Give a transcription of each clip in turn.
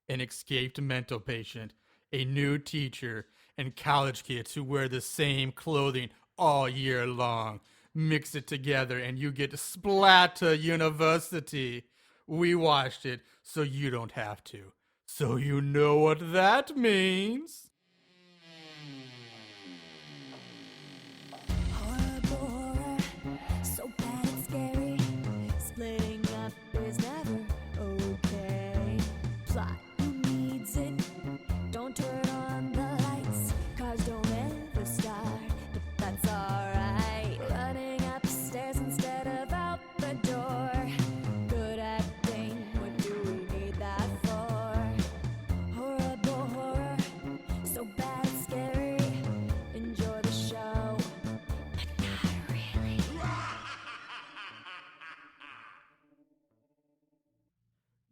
an escaped mental patient, a new teacher, and college kids who wear the same clothing all year long. Mix it together and you get Splatter University. We watched it so you don't have to. So you know what that means. Horrible horror, so bad and scary. Splitting up is never okay. Plot, who needs it? Don't turn on the lights. Cars don't ever start, but that's alright. Running upstairs instead of out the door. Good acting, what do we need that for? Horrible horror, so bad and scary. Enjoy the show, but not really.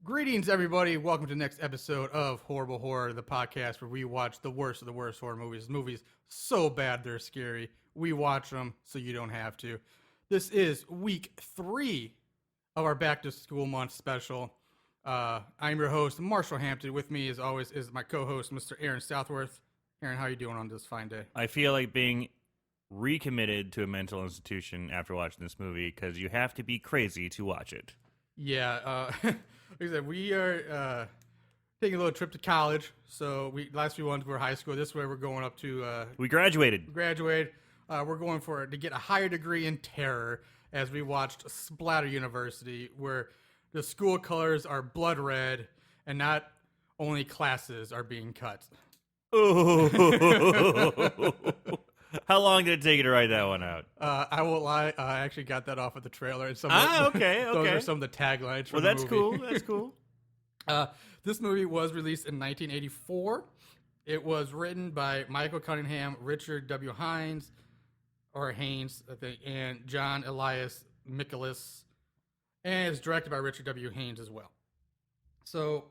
Greetings, everybody. Welcome to the next episode of Horrible Horror, the podcast where we watch the worst of the worst horror movies. Movies so bad they're scary. We watch them so you don't have to. This is week 3 of our Back to School Month special. I'm your host, Marshall Hampton. With me, as always, is my co-host, Mr. Aaron Southworth. Aaron, how are you doing on this fine day? I feel like being recommitted to a mental institution after watching this movie because you have to be crazy to watch it. Yeah, like I said, we are taking a little trip to college. So last few ones were high school. This way we're going up to We graduated. graduate. We're going to get a higher degree in terror as we watched Splatter University, where the school colors are blood red and not only classes are being cut. Oh. How long did it take you to write that one out? I won't lie, I actually got that off of the trailer. And Okay. Those are some of the taglines for Well, the that's movie. cool. That's cool. This movie was released in 1984. It was written by Michael Cunningham, Richard W. Haynes, I think, and John Elias Michaelis, and it's directed by Richard W. Haynes as well. So,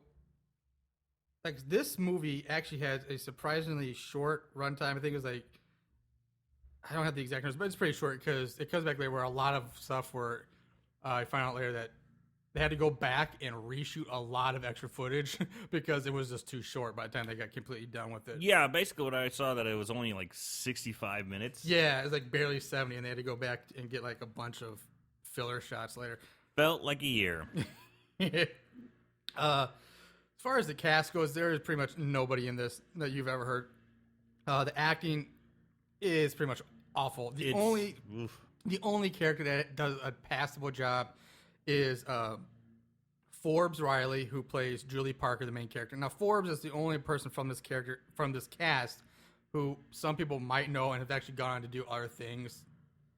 like, this movie actually has a surprisingly short runtime. I think it was like, I don't have the exact numbers, but it's pretty short because it comes back later where a lot of stuff where I find out later that they had to go back and reshoot a lot of extra footage because it was just too short by the time they got completely done with it. Yeah, basically what I saw that it was only like 65 minutes. Yeah, it was like barely 70, and they had to go back and get like a bunch of filler shots later. Felt like a year. As far as the cast goes, there is pretty much nobody in this that you've ever heard. The acting is pretty much awful. The only character that does a passable job is Forbes Riley, who plays Julie Parker, the main character. Now, Forbes is the only person from this cast who some people might know and have actually gone on to do other things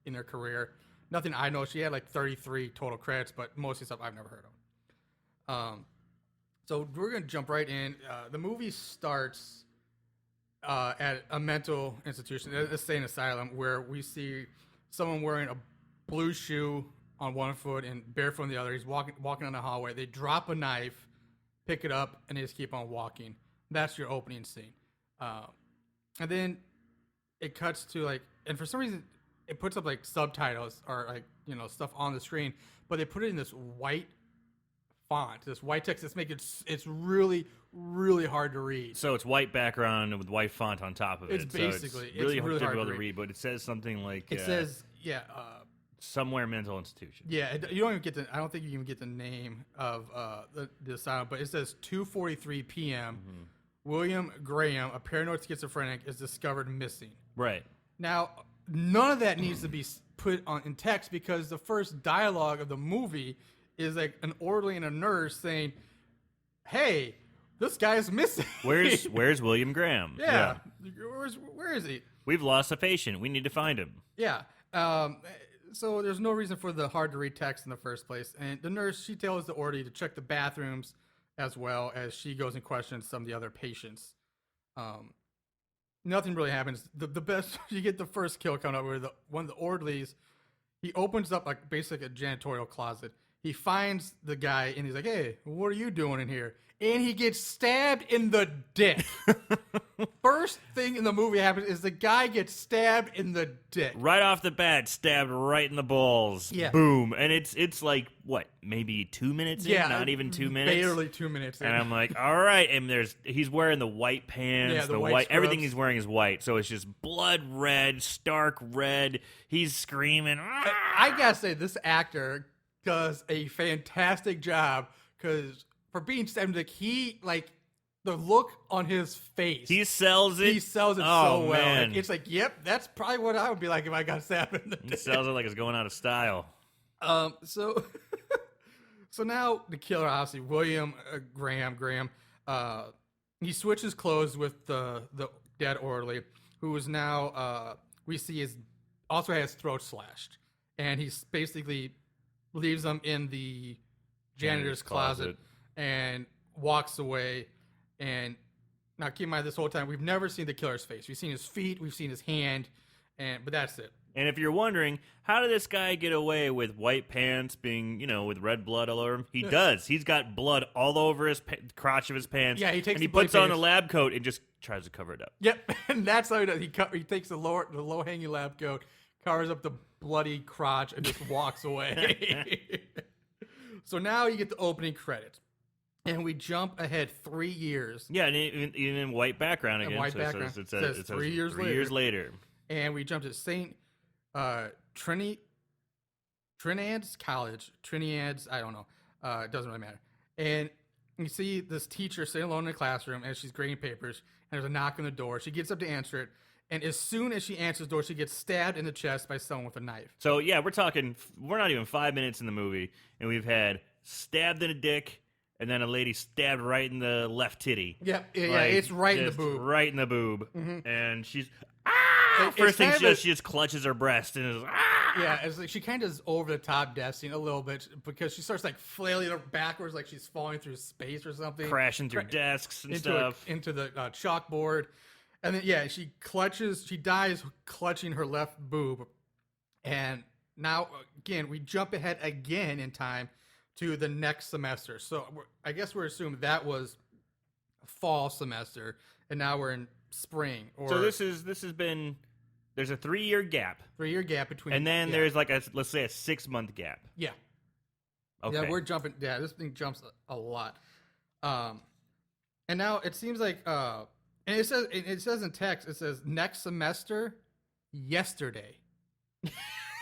in their career. Nothing I know. She had like 33 total credits, but most of the stuff I've never heard of. So we're going to jump right in. The movie starts at a mental institution, a insane asylum, where we see someone wearing a blue shoe on one foot and barefoot on the other. He's walking on the hallway. They drop a knife, pick it up, and they just keep on walking. That's your opening scene. And then it cuts to like, and for some reason, it puts up like subtitles or like, stuff on the screen, but they put it in this white font, this white text that's making it's really, really hard to read. So it's white background with white font on top of it. It's basically, it's really, hard difficult to read, but it says something like it says, somewhere mental institution. Yeah, you don't even get I don't think you even get the name of the asylum, but it says 2:43 p.m. Mm-hmm. William Graham, a paranoid schizophrenic, is discovered missing. Right. Now, none of that needs to be put in text because the first dialogue of the movie is like an orderly and a nurse saying, "Hey, this guy's missing. Where's William Graham? Yeah. Where is he? We've lost a patient. We need to find him." Yeah. So there's no reason for the hard to read text in the first place. And the nurse, she tells the orderly to check the bathrooms as well as she goes and questions some of the other patients. Nothing really happens. The best, you get the first kill coming up where one of the orderlies, he opens up like basically a janitorial closet. he finds the guy and he's like, "Hey, what are you doing in here?" And he gets stabbed in the dick. First thing in the movie happens is the guy gets stabbed in the dick. Right off the bat, stabbed right in balls. Yeah. Boom. And it's like, what, maybe 2 minutes in? Yeah, Not even 2 minutes? Barely 2 minutes in. And I'm like, all right. And he's wearing the white pants. Yeah, the the white everything scrubs. he's wearing is white. So it's just blood red, stark red. He's screaming. I gotta say, this actor does a fantastic job because for being stabbed in the dick, he, like, the look on his face. He sells it. He sells it Oh, so well. man. Like, it's like, yep, that's probably what I would be like if I got stabbed in the He dick. sells it like it's going out of style. So now the killer, obviously William Graham, he switches clothes with the dead orderly, who is now we see is also has throat slashed, and he's basically leaves them in the janitor's closet and walks away. And now keep in mind, this whole time we've never seen the killer's face. We've seen his feet, we've seen his hand, but that's it. And if you're wondering, how did this guy get away with white pants being, with red blood all over him? He does. He's got blood all over his crotch of his pants. Yeah, he takes and he the bloody puts on a pants. lab coat and just tries to cover it up. Yep, and that's how he does. He takes the low hanging lab coat, covers up the bloody crotch, and just walks away. So now you get the opening credits, and we jump ahead 3 years, Yeah, and even in white background again. white so background. It Says says 3 years 3 years later. and we jump to St. Trinidad's College. Trinidad's, I don't know. It doesn't really matter. And you see this teacher sitting alone in the classroom as she's grading papers, and there's a knock on the door. She gets up to answer it, and as soon as she answers the door, she gets stabbed in the chest by someone with a knife. So, yeah, we're not even 5 minutes in the movie, and we've had stabbed in a dick, and then a lady stabbed right in the left titty. Yeah, Like, it's right in the just boob. Right in the boob. And she's, It's First thing kind she of does, she just clutches her breast and is, Yeah, it's like she kind of is over the top death scene a little bit because she starts like flailing backwards like she's falling through space or something. crashing through desks and into stuff. into the chalkboard, and then she dies clutching her left boob, and now again we jump ahead again in time to the next semester. So I guess we're assuming that was fall semester, and now we're in spring. Or So this has been. There's a 3-year gap, 3-year gap between, and then there's like let's say a 6-month gap. yeah. Okay. Yeah, we're jumping. Yeah, this thing jumps a lot. And now it seems like, and it says in text, it says next semester, yesterday,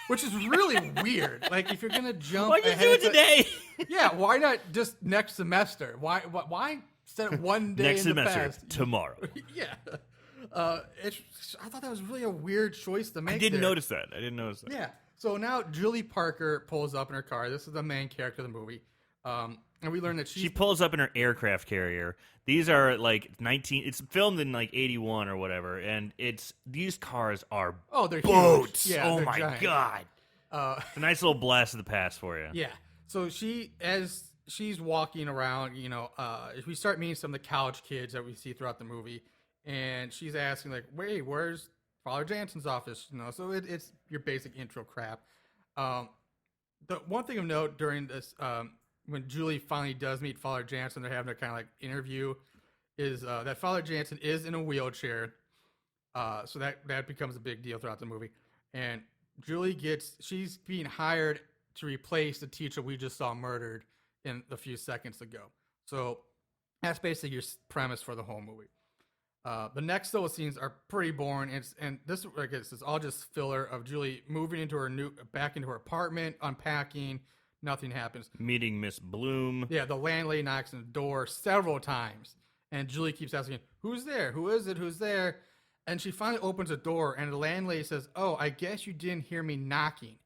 which is really weird. Like if you're gonna jump, Why'd you ahead, do it it's like- today? yeah, why not just next semester? Why set it one day Next in the semester, past? tomorrow. Yeah, I thought that was really a weird choice to make. I didn't there. notice that. Yeah. So now Julie Parker pulls up in her car. This is the main character of the movie. And we learn that She pulls up in her aircraft carrier. These are like it's filmed in like 81 or whatever, and these cars are they're boats. huge. Yeah, oh they're my giant. god. It's a nice little blast of the past for you. Yeah. So as she's walking around, we start meeting some of the college kids that we see throughout the movie, and she's asking like, "Wait, where's Father Jansen's office?" So it's your basic intro crap. The one thing of note during this, when Julie finally does meet Father Jansen, they're having a kind of like interview, is that Father Jansen is in a wheelchair. So that becomes a big deal throughout the movie. And Julie she's being hired to replace the teacher we just saw murdered in a few seconds ago. So that's basically your premise for the whole movie. The next couple scenes are pretty boring, and this, I guess, is all just filler of Julie moving back into her apartment, unpacking. Nothing happens. Meeting Miss Bloom. Yeah, the landlady knocks on the door several times, and Julie keeps asking, "Who's there? Who is it? Who's there?" And she finally opens the door, and the landlady says, "Oh, I guess you didn't hear me knocking."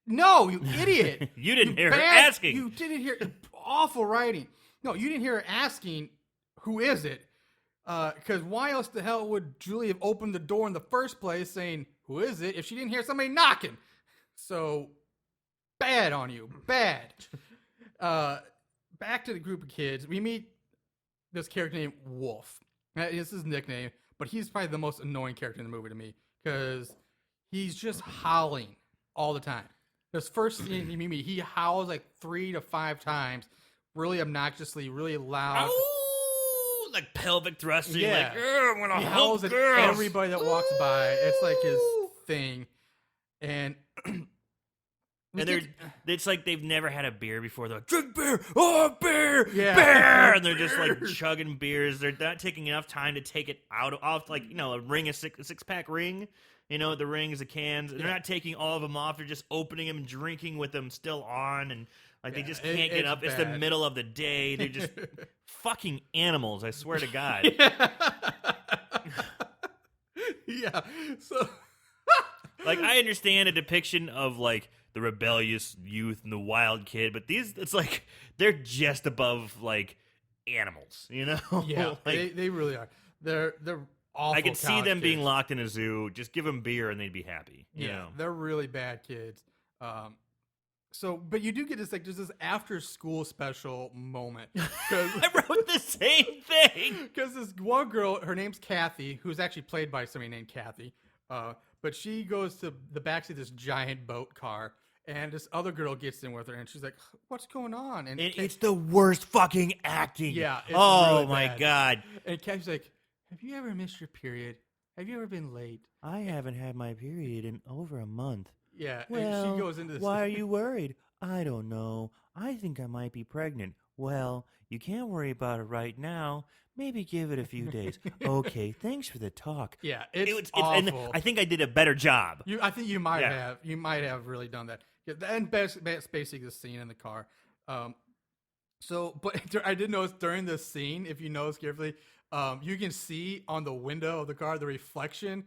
No, you idiot! You didn't hear her bad- asking. You didn't hear awful writing. No, you didn't hear her asking, "Who is it?" Because why else the hell would Julie have opened the door in the first place saying, "Who is it?" if she didn't hear somebody knocking? So bad on you, bad. Back to the group of kids. We meet this character named Wolf. This is his nickname, but he's probably the most annoying character in the movie to me because he's just howling all the time. This first scene, you meet, he howls like 3 to 5 times, really obnoxiously, really loud. Ow! Like pelvic thrusting. Yeah. Like, I'm gonna He hump howls at girls. everybody that walks by. It's like his Ooh. thing. And it's like they've never had a beer before. They're like, drink beer, oh, beer, Yeah. beer, and they're just like chugging beers. They're not taking enough time to take it off, like, a ring, a six-pack ring. The rings, the cans. They're not taking all of them off. They're just opening them and drinking with them still on, and like they just can't get up. It's the bad. middle of the day. They're just fucking animals. I swear to God. Yeah. So, Like, I understand a depiction of like the rebellious youth and the wild kid, but it's like they're just above like animals, yeah, like, they really are. They're awful. I could see college them being kids. locked in a zoo. Just give them beer and they'd be happy. You know? They're really bad kids. But you do get this, like, there's this after school special moment. I wrote the same thing. Because this one girl, her name's Kathy, who's actually played by somebody named Kathy. But she goes to the backseat of this giant boat car, and this other girl gets in with her, and she's like, "What's going on?" And It's the worst fucking acting. Yeah, it's oh really my bad. God. And Kathy's like, "Have you ever missed your period? Have you ever been late?" I haven't had my period in over a month. Yeah, and she goes into this. Why are you worried? I don't know. I think I might be pregnant. Well, you can't worry about it right now. Maybe give it a few days. Okay, thanks for the talk. Yeah, it's and awful. I think I did a better job. I think you might Yeah. have. You might have really done that. Yeah, and that's basically the scene in the car. But I did notice during this scene, if you notice carefully, you can see on the window of the car the reflection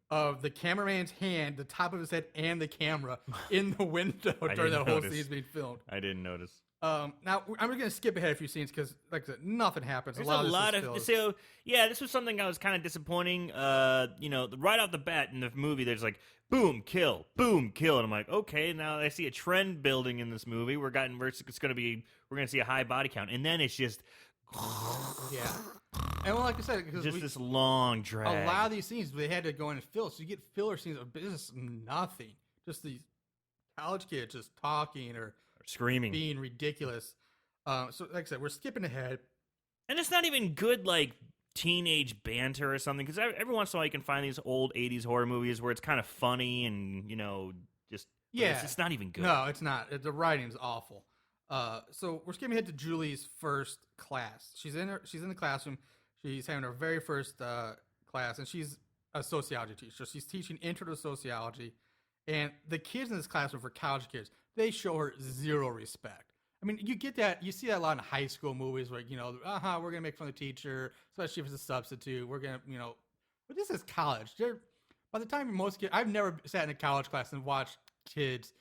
of the cameraman's hand, the top of his head, and the camera in the window during that whole scene being filmed. I didn't notice. Now I'm just gonna skip ahead a few scenes because, like I said, nothing happens. There's a lot of this is filled. so yeah, this was something I was kind of disappointing. Right off the bat in the movie, there's like boom, kill, and I'm like, okay, now I see a trend building in this movie. We're gonna see a high body count, and then it's just Yeah, and well, like I said, because this long drag. a lot of these scenes they had to go in and fill, so you get filler scenes of just nothing, just these college kids just talking or Screaming, being ridiculous. So like I said, we're skipping ahead. and it's not even good like teenage banter or something, because every once in a while you can find these old 80s horror movies where it's kind of funny and just it's not even good. No, it's not. The writing's awful. So we're skipping ahead to Julie's first class. She's in the classroom. She's having her very first class, and she's a sociology teacher. She's teaching intro to sociology, and the kids in this classroom, for college kids, they show her zero respect. I mean, you get that. You see that a lot in high school movies, where we're gonna make fun of the teacher, especially if it's a substitute. We're gonna, but this is college. By the time most kids, I've never sat in a college class and watched kids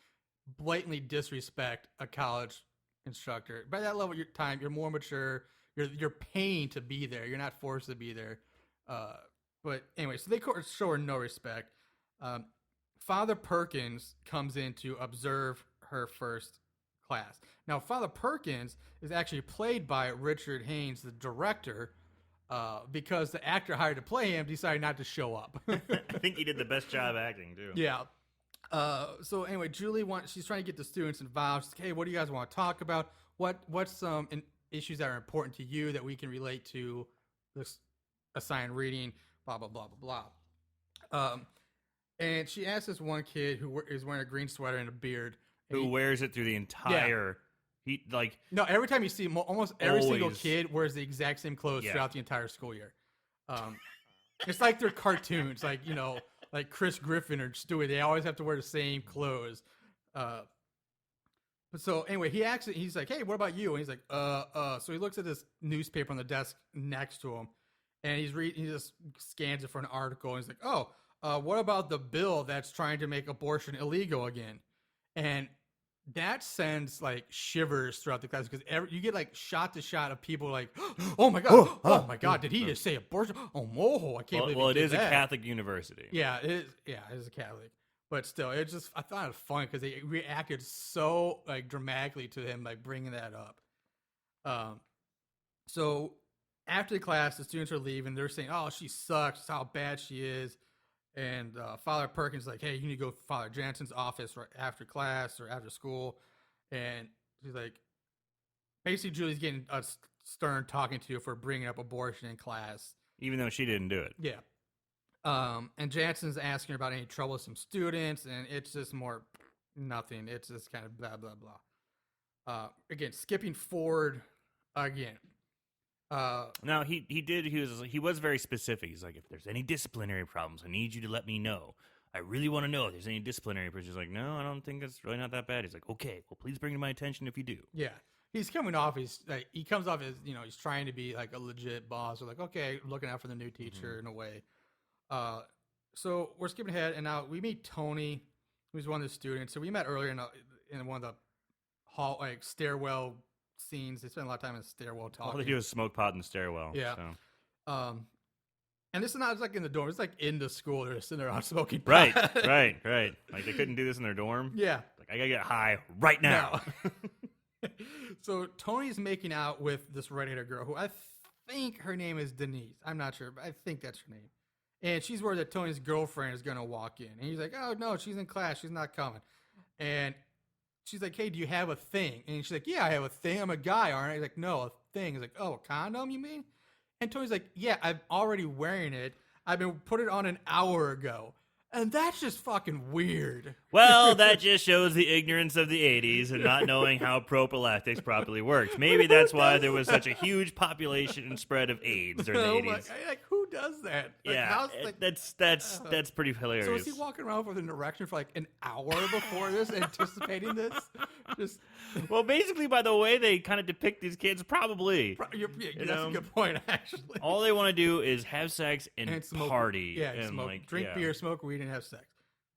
blatantly disrespect a college instructor. By that level of your time, you're more mature. You're paying to be there. You're not forced to be there. But anyway, so they show her no respect. Father Perkins comes in to observe her first class. Now, Father Perkins is actually played by Richard Haynes, the director, because the actor hired to play him decided not to show up. I think he did the best job acting too. Yeah. So anyway, Julie she's trying to get the students involved. She's like, hey, what do you guys want to talk about? What's some issues that are important to you that we can relate to this assigned reading? Blah blah blah blah blah. And she asked this one kid who is wearing a green sweater and a beard, Who wears it through the entire? No, every time you see him, almost every single Always. kid wears the exact same clothes Yeah. throughout the entire school year. It's like they're cartoons, like like Chris Griffin or Stewie. They always have to wear the same clothes. But so anyway, he's like, hey, what about you? And he's like, So he looks at this newspaper on the desk next to him, and he just scans it for an article, and he's like, oh, what about the bill that's trying to make abortion illegal again? And that sends like shivers throughout the class because you get like shot to shot of people like, oh my god, oh my god, did he just say abortion? Oh moho, I can't believe. Well, he it did is that. a Catholic university. Yeah, it is. Yeah, it is a Catholic, but still, I thought it funny because they reacted so like dramatically to him like bringing that up. So after the class, the students are leaving. They're saying, "Oh, she sucks. How bad she is," And Father Perkins is like, hey, you need to go to Father Jansen's office right after class or after school. And he's like, basically, Julie's getting a stern talking to you for bringing up abortion in class. Even though she didn't do it. Yeah. And Jansen's asking her about any troublesome students, and it's just more nothing. It's just kind of blah, blah, blah. Again, skipping forward again. Now he was very specific. He's like, if there's any disciplinary problems, I need you to let me know. I really want to know if there's any disciplinary problems. He's like, no, I don't think it's really not that bad. He's like, okay, well, please bring it to my attention if you do. Yeah. He's coming off. He comes off as, he's trying to be like a legit boss. Or like, okay, looking out for the new teacher in a way. So we're skipping ahead, and now we meet Tony, who's one of the students. So we met earlier in one of the hall stairwell scenes. They spend a lot of time in the stairwell talking. All they do is smoke pot in the stairwell. Yeah. So. And this is not like in the dorm. It's like in the school. They're sitting there on smoking pot. Right. Like they couldn't do this in their dorm. Yeah. Like I gotta get high right now. So Tony's making out with this redheaded girl who I think her name is Denise. I'm not sure, but I think that's her name. And she's worried that Tony's girlfriend is going to walk in. And he's like, oh, no, she's in class. She's not coming. And she's like, hey, do you have a thing? And she's like, yeah, I have a thing. I'm a guy, aren't I? He's like, no, a thing. He's like, oh, a condom, you mean? And Tony's like, yeah, I'm already wearing it. I've been put it on an hour ago. And that's just fucking weird. Well, that just shows the ignorance of the 80s and not knowing how prophylactics properly works. Maybe that's why there was such a huge population and spread of AIDS during the 80s. Like, who does that? Like, Yeah, that's pretty hilarious. So is he walking around with an erection for like an hour before this, anticipating this? Just Well, basically, by the way they kind of depict these kids, probably. that's a good point, actually. All they want to do is have sex and smoke, party. Yeah, and smoke, drink beer, smoke weed, and have sex.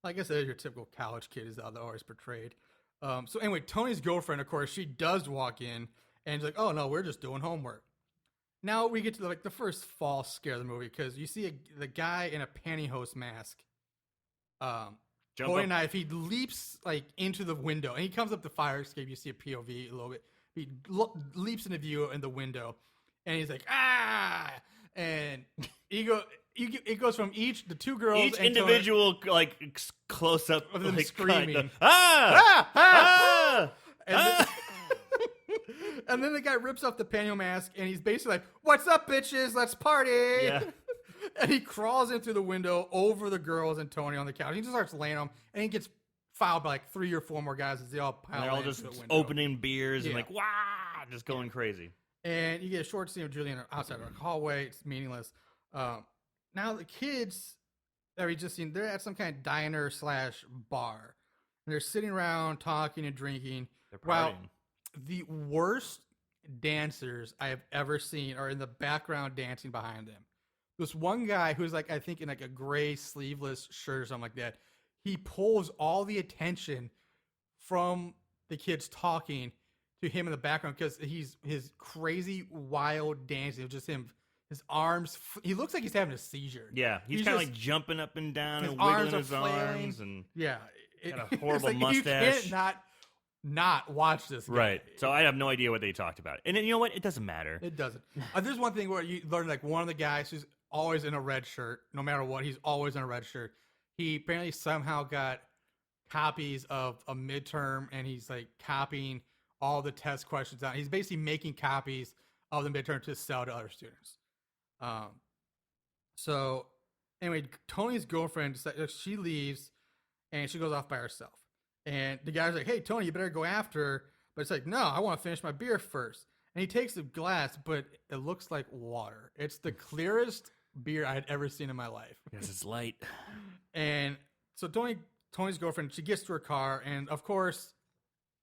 I guess that is your typical college kid, is how they're always portrayed. So anyway, Tony's girlfriend, of course, she does walk in, and she's like, "Oh no, we're just doing homework." Now we get to the first false scare of the movie, because you see the guy in a pantyhose mask, holding a knife. He leaps into the window, and he comes up the fire escape. You see a POV a little bit. He leaps into view in the window, and he's like, ah, and it goes from the two girls, each individual close up of them screaming, and then the guy rips off the pantyhose mask, and he's basically like, "What's up, bitches? Let's party!" Yeah. And he crawls in through the window over the girls and Tony on the couch. He just starts laying them, and he gets fouled by 3 or 4 more guys as they all pile in. They're all just opening beers and just going crazy. And you get a short scene of Julian outside the hallway. It's meaningless. Now the kids that we just seen, they're at some kind of diner / bar. And they're sitting around talking and drinking. They're partying. Wow, the worst dancers I have ever seen are in the background dancing behind them. This one guy who's I think in a gray sleeveless shirt or something like that, he pulls all the attention from the kids talking to him in the background because his crazy wild dancing, just him, his arms. He looks like he's having a seizure. Yeah, he's kind of jumping up and down and wiggling his arms, and yeah, got a horrible mustache. You can't not watch this guy. Right. So I have no idea what they talked about. And then, you know what? It doesn't matter. It doesn't. There's one thing where you learn one of the guys who's always in a red shirt, no matter what, he's always in a red shirt. He apparently somehow got copies of a midterm, and he's copying all the test questions out. He's basically making copies of the midterm to sell to other students. So anyway, Tony's girlfriend, she leaves and she goes off by herself. And the guy's like, hey, Tony, you better go after her. But it's like, no, I want to finish my beer first. And he takes the glass, but it looks like water. It's the clearest beer I had ever seen in my life. Yes, it's light. And so Tony's girlfriend, she gets to her car, and of course,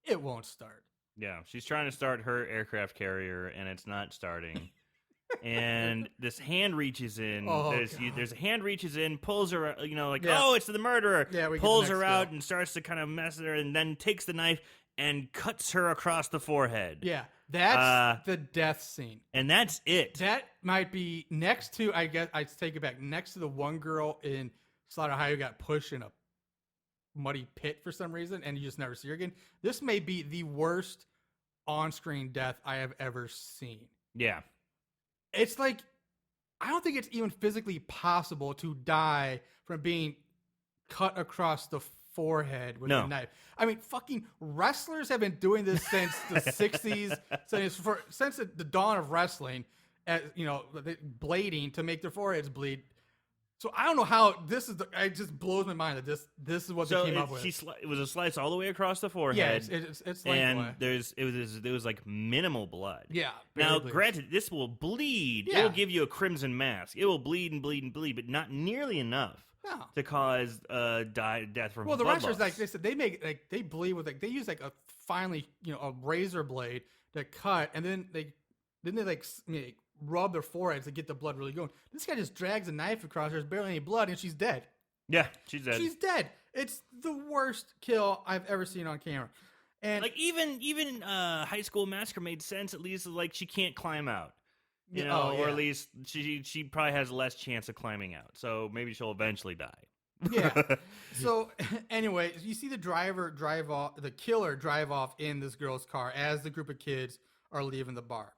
it won't start. Yeah, she's trying to start her aircraft carrier, and it's not starting. And this hand reaches in. There's a hand reaches in, pulls her, oh, it's the murderer. Yeah, pulls her out and starts to kind of mess with her, and then takes the knife and cuts her across the forehead. Yeah, that's the death scene. And that's it. That might be next to, I guess, I'd take it back, next to the one girl in Slaughter High who got pushed in a muddy pit for some reason, and you just never see her again. This may be the worst on-screen death I have ever seen. Yeah. It's like I don't think it's even physically possible to die from being cut across the forehead with a knife. I mean, fucking wrestlers have been doing this since the 60s, since the dawn of wrestling, blading to make their foreheads bleed. So I don't know how it just blows my mind that this is what they came up with. It was a slice all the way across the forehead. Yeah, it's and there was like minimal blood. Yeah. Now, granted, this will bleed. Yeah. It will give you a crimson mask. It will bleed and bleed and bleed, but not nearly enough to cause death from. Well, the blood wrestlers, loss. like they said, they bleed with they use like a razor blade to cut, and then they rub their foreheads to get the blood really going. This guy just drags a knife across her. There's barely any blood, and she's dead. Yeah, she's dead. She's dead. It's the worst kill I've ever seen on camera. And like even High School Massacre made sense. At least like she can't climb out, or at least she probably has less chance of climbing out. So maybe she'll eventually die. Yeah. So anyway, you see the killer drive off in this girl's car as the group of kids are leaving the bar.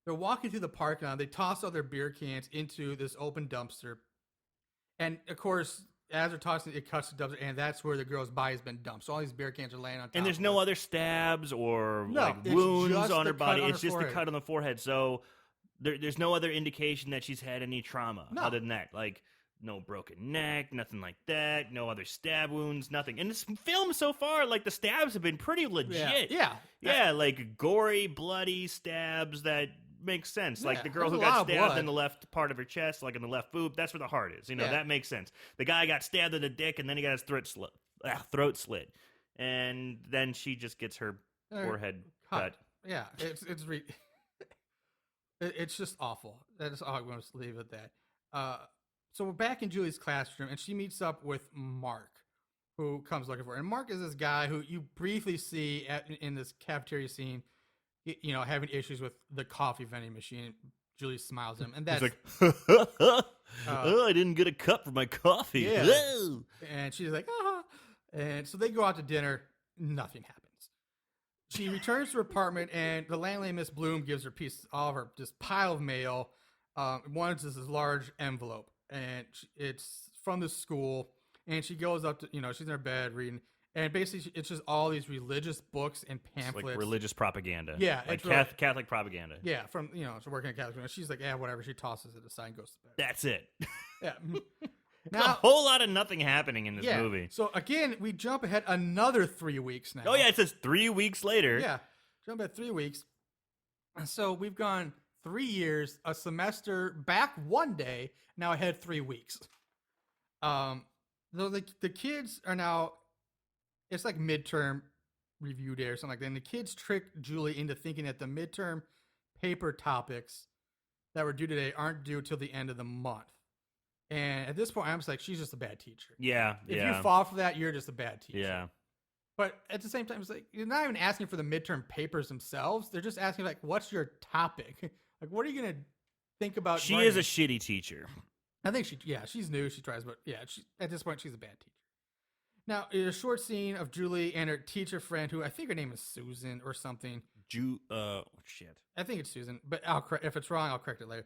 They're walking through the parking lot. They toss all their beer cans into this open dumpster. And, of course, as they're tossing it, cuts the dumpster, and that's where the girl's body has been dumped. So all these beer cans are laying on top. And there's no other stabs or it's wounds just on her the body. cut on It's her just the forehead. cut on the forehead. So there's no other indication that she's had any trauma other than that. Like, no broken neck, nothing like that. No other stab wounds, nothing. And this film so far, like, the stabs have been pretty legit. Yeah. Like gory, bloody stabs that makes sense. Like the girl there's who a lot got of stabbed blood. in the left part of her chest, like in the left boob, that's where the heart is. That makes sense. The guy got stabbed in the dick, and then he got his throat slit. And then she just gets her forehead cut. Yeah, it's just awful. That's all I'm going to leave it at that. So we're back in Julie's classroom, and she meets up with Mark, who comes looking for her. And Mark is this guy who you briefly see in this cafeteria scene, having issues with the coffee vending machine. Julie smiles at him, and that's He's like, I didn't get a cup for my coffee. Yeah. Whoa. And she's like, and so they go out to dinner. Nothing happens. She returns to her apartment, and the landlady, Miss Bloom, gives her all of her this pile of mail. One is this large envelope, and it's from the school. And she goes up to, she's in her bed reading, and basically it's just all these religious books and pamphlets. Like religious propaganda. Yeah, like it's Catholic propaganda. Yeah, from she's working at Catholic school. She's like, whatever. She tosses it aside and goes to bed. That's it. Yeah. There's a whole lot of nothing happening in this movie. So again, we jump ahead another 3 weeks now. Oh yeah, it says 3 weeks later. Yeah, jump ahead 3 weeks. And so we've gone 3 years, a semester, back one day, now ahead 3 weeks. So the kids are now, it's like midterm review day or something like that. And the kids tricked Julie into thinking that the midterm paper topics that were due today aren't due till the end of the month. And at this point, I'm just like, she's just a bad teacher. Yeah. If you fall for that, you're just a bad teacher. Yeah. But at the same time, it's like, you're not even asking for the midterm papers themselves. They're just asking, like, what's your topic? Like, what are you going to think about? She writing? is a shitty teacher. I think she's new. She tries, but at this point, she's a bad teacher. Now, a short scene of Julie and her teacher friend, who I think her name is Susan or something. Shit. I think it's Susan, but if it's wrong, I'll correct it later.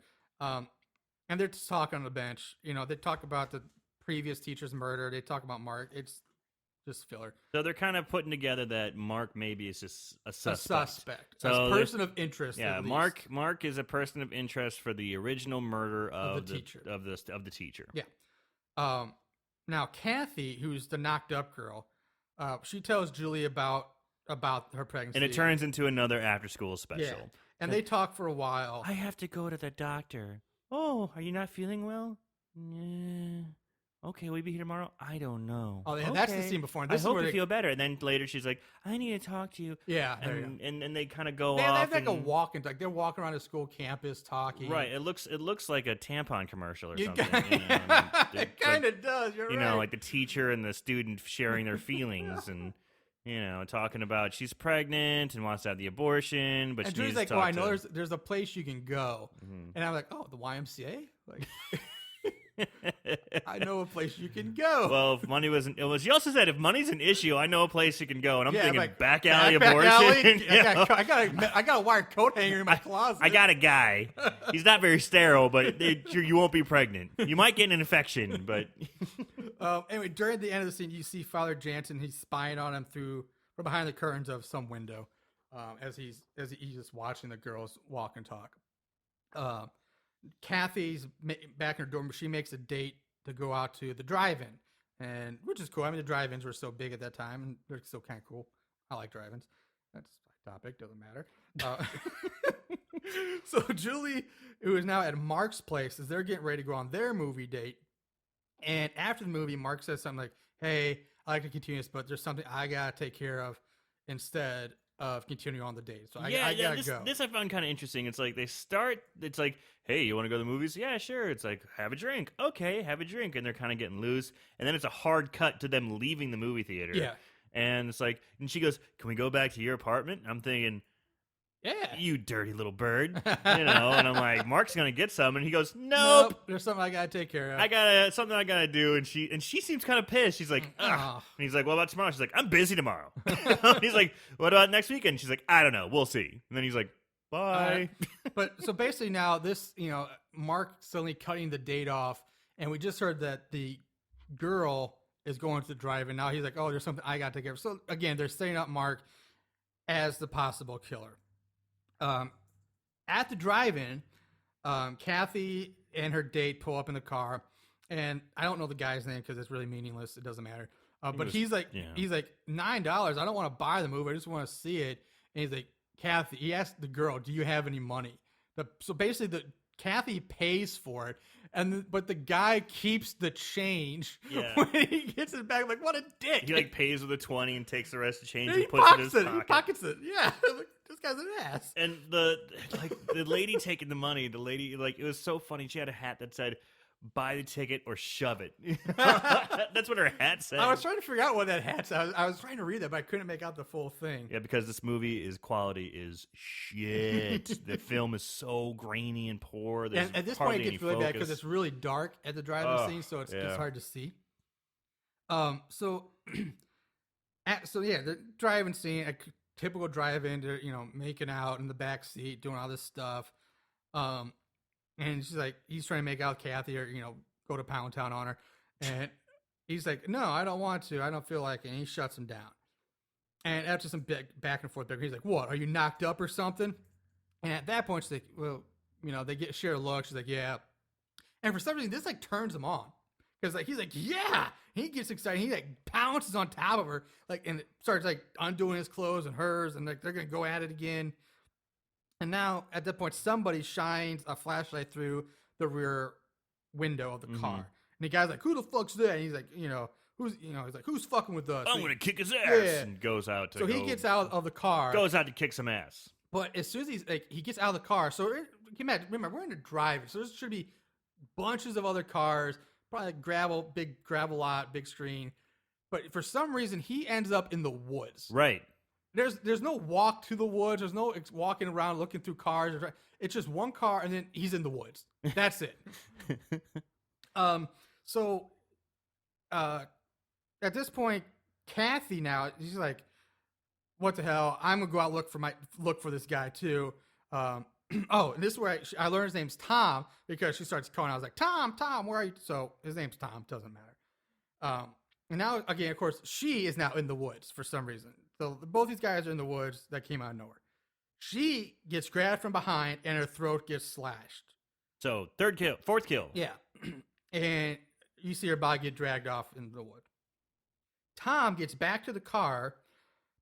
And they're just talking on the bench. They talk about the previous teacher's murder. They talk about Mark. It's just filler. So they're kind of putting together that Mark maybe is just a suspect. So a person of interest. Yeah, at least. Mark is a person of interest for the original murder of the teacher. Of the teacher. Yeah. Now Kathy, who's the knocked up girl, she tells Julie about her pregnancy, and it turns into another after school special. Yeah. And they talk for a while. I have to go to the doctor. Oh, are you not feeling well? Yeah. Okay, will you be here tomorrow? I don't know. Oh, yeah, okay. that's the scene before. And this I is hope where you they feel better. And then later she's like, I need to talk to you. Yeah, and they kind of go they off. have like a walk and like they're walking around the school campus talking. Right. It looks like a tampon commercial or something. It kind of does. You're right. Like the teacher and the student sharing their feelings and talking about she's pregnant and wants to have the abortion, but and she Drew's needs like, to "Oh, talk I know to... there's a place you can go," Mhm. and I'm like, "Oh, the YMCA." Like, I know a place you can go. Well, if money wasn't, she also said if money's an issue, I know a place you can go, and I'm thinking like, back alley back abortion. alley? You know? I got a wire coat hanger in my closet. I got a guy. He's not very sterile, but you won't be pregnant. You might get an infection, but anyway, during the end of the scene, you see Father Jansen. He's spying on him from behind the curtains of some window, as he's just watching the girls walk and talk. Kathy's back in her dorm. She makes a date to go out to the drive-in, and which is cool. I mean, the drive-ins were so big at that time, and they're still kind of cool. I like drive-ins. That's my topic. Doesn't matter. So Julie, who is now at Mark's place, is they're getting ready to go on their movie date. And after the movie, Mark says something like, "Hey, I like to continue this, but there's something I gotta take care of instead of continuing on the date. So I gotta go." This I found kind of interesting. It's like it's like, hey, you want to go to the movies? Yeah, sure. It's like, have a drink. Okay, have a drink. And they're kind of getting loose. And then it's a hard cut to them leaving the movie theater. Yeah. And it's like, and she goes, "Can we go back to your apartment?" And I'm thinking, yeah, you dirty little bird, you know. And I'm like, Mark's gonna get some, and he goes, "Nope, there's something I gotta take care of. Something I gotta do." And she seems kind of pissed. She's like, "Ugh." And he's like, "What about tomorrow?" She's like, "I'm busy tomorrow." He's like, "What about next weekend?" She's like, "I don't know, we'll see." And then he's like, "Bye." But so basically now this, Mark suddenly cutting the date off, and we just heard that the girl is going to the drive-in. Now he's like, "Oh, there's something I gotta take care of." So again, they're setting up Mark as the possible killer. At the drive-in, Kathy and her date pull up in the car, and I don't know the guy's name because it's really meaningless. It doesn't matter. But he's like $9. I don't want to buy the movie. I just want to see it. And he's like, Kathy. He asked the girl, "Do you have any money?" So basically, Kathy pays for it, but the guy keeps the change when he gets it back. I'm like, what a dick! He pays with a 20 and takes the rest of the change and and puts it in his pocket. He pockets it. Yeah, this guy's an ass. And the lady taking the money, it was so funny. She had a hat that said, "Buy the ticket or shove it." That's what her hat said. I was trying to figure out what that hat said. I was trying to read that, but I couldn't make out the full thing. Yeah, because this movie quality is shit. The film is so grainy and poor. And at this point, it gets really bad because it's really dark at the drive-in scene, so it's hard to see. So the drive-in scene, a typical drive-in, they're making out in the back seat, doing all this stuff. And she's like, he's trying to make out Kathy or, go to Pound Town on her. And he's like, "No, I don't want to. I don't feel like it." And he shuts him down. And after some back and forth, he's like, "What? Are you knocked up or something?" And at that point, she's like, "Well, they share a look." She's like, "Yeah." And for some reason, this turns him on. Because he's like, "Yeah." He gets excited. He pounces on top of her, and starts undoing his clothes and hers, and they're going to go at it again. And now, at that point, somebody shines a flashlight through the rear window of the car. And the guy's like, "Who the fuck's that?" And he's like, "Who's fucking with us?" "I'm going to kick his ass." Yeah. And goes out to he gets out of the car. Goes out to kick some ass. But as soon as he gets out of the car, so imagine, remember, we're in a drive-in, so there should be bunches of other cars, probably big gravel lot, big screen. But for some reason, he ends up in the woods. Right. There's no walk to the woods. There's no walking around looking through cars. It's just one car, and then he's in the woods. That's it. So at this point, Kathy now, she's like, "What the hell? I'm gonna go out look for this guy too." And this is where I learned his name's Tom, because she starts calling. I was like, Tom, where are you?" So his name's Tom. Doesn't matter. And now again, of course, she is now in the woods for some reason. So both these guys are in the woods. That came out of nowhere. She gets grabbed from behind and her throat gets slashed. So fourth kill. Yeah. And you see her body get dragged off in the wood. Tom gets back to the car,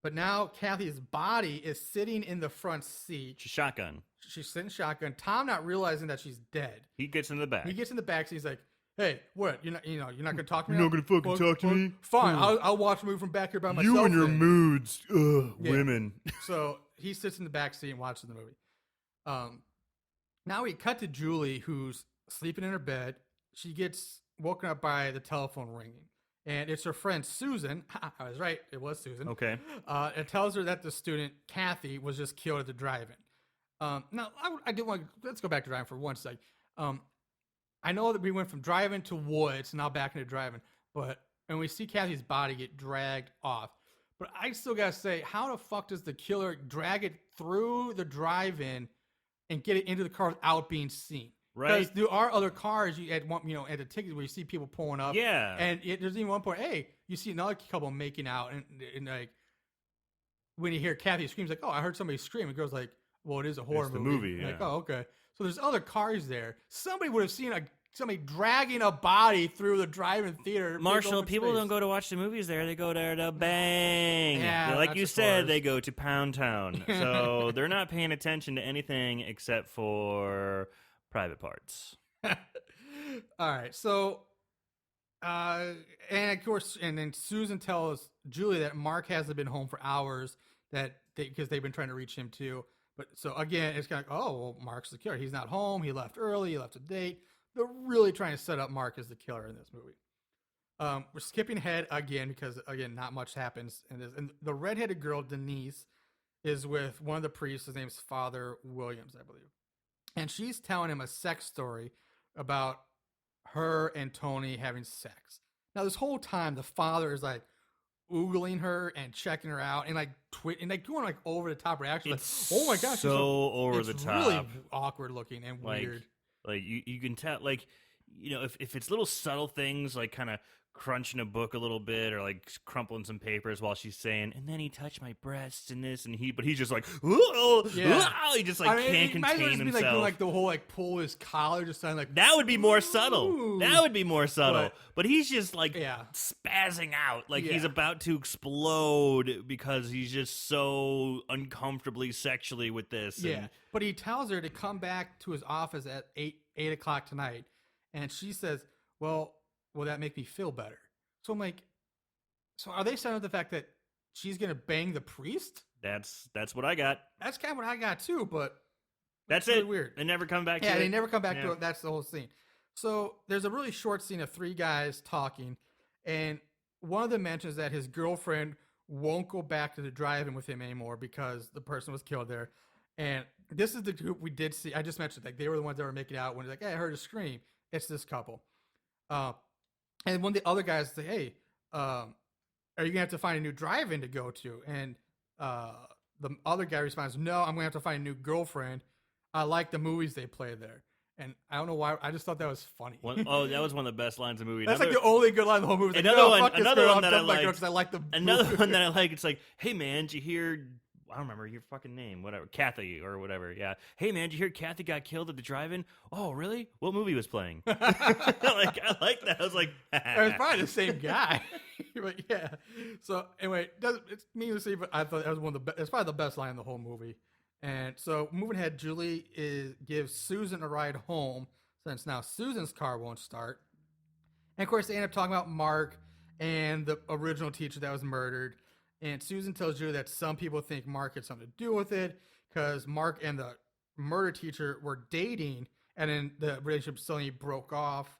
but now Kathy's body is sitting in the front seat. She's sitting shotgun. Tom not realizing that she's dead. He gets in the back. He gets in the back seat. He's like, "Hey, what? You're not going to talk to me? You're not going to fucking talk to me? Fine. I'll watch a movie from back here by myself." You and your then. moods. Ugh, yeah. Women. So he sits in the back seat and watches the movie. Now we cut to Julie, who's sleeping in her bed. She gets woken up by the telephone ringing. And it's her friend Susan. I was right. It was Susan. Okay. It tells her that the student, Kathy, was just killed at the drive-in. Now, I do want to... Let's go back to drive-in for one second. I know that we went from driving to woods, now back into driving, and we see Kathy's body get dragged off. But I still gotta say, how the fuck does the killer drag it through the drive-in and get it into the car without being seen? Right. Because there are other cars at the tickets where you see people pulling up. Yeah. And there's even one point, hey, you see another couple making out, and like when you hear Kathy screams, like, oh, I heard somebody scream. It goes like, well, it is a horror It's the movie. movie, Like, yeah. oh, okay. So there's other cars there. Somebody would have seen somebody dragging a body through the drive-in theater. big Marshall, open people space. don't go to watch the movies there. They go there to bang. Yeah, Like that's you as said, far they as- go to Pound Town. So they're not paying attention to anything except for private parts. All right. So, and of course, and then Susan tells Julie that Mark hasn't been home for hours because they've been trying to reach him too. But so again, it's kind of like, oh, well, Mark's the killer. He's not home. He left early. He left a date. They're really trying to set up Mark as the killer in this movie. We're skipping ahead again because again, not much happens in this. And the redheaded girl Denise is with one of the priests. His name's Father Williams, I believe, and she's telling him a sex story about her and Tony having sex. Now, this whole time, the father is like oogling her and checking her out and like doing like over the top reactions. It's Like, oh my gosh, so over it's the really top. awkward looking and weird. Like you can tell, like, you know, if it's little subtle things like kind of crunching a book a little bit or like crumpling some papers while she's saying, and then he touched my breasts and this and but he's just like, whoa, Yeah. he just like can't it might as well contain just be like doing himself. like the whole like pull his collar, just sound like That would be more subtle. Ooh. That would be more subtle. But- But he's just like Yeah. spazzing out. Like he's Yeah. about to explode because he's just so uncomfortably sexually with this. Yeah, And but he tells her to come back to his office at 8 o'clock tonight, and she says, "Well, will that make me feel better?" So I'm like, so are they setting up the fact that she's gonna bang the priest? that's what I got. That's kind of what I got too, but That's really it. weird. They never come back to yeah, it. they never come back Yeah. to it. That's the whole scene. So there's a really short scene of three guys talking, and one of them mentions that his girlfriend won't go back to the drive-in with him anymore because the person was killed there. And this is the group we did see. I just mentioned like they were the ones that were making out when like, hey, I heard a scream. It's this couple. And one of the other guys say, hey, are you gonna have to find a new drive-in to go to? And the other guy responds, no, I'm gonna have to find a new girlfriend. I like the movies they play there. And I don't know why. I just thought that was funny. That was one of the best lines of the movie. That's like the only good line in the whole movie. It's like, Another no, one- fuck this another girl. one I'm that I done with my girl liked. 'cause I like the Another movie. one that I like, it's like, hey man, did you hear, I don't remember your fucking name, whatever, Kathy or whatever, yeah. Hey man, did you hear Kathy got killed at the drive-in? Oh, really? What movie was playing? Like, I like that. I was like, It's probably the same guy. But yeah. So anyway, it's needless to say, but I thought that was one of the best. It's probably the best line in the whole movie. And so moving ahead, Julie gives Susan a ride home since now Susan's car won't start. And of course, they end up talking about Mark and the original teacher that was murdered. And Susan tells Julie that some people think Mark had something to do with it because Mark and the murder teacher were dating, and then the relationship suddenly broke off.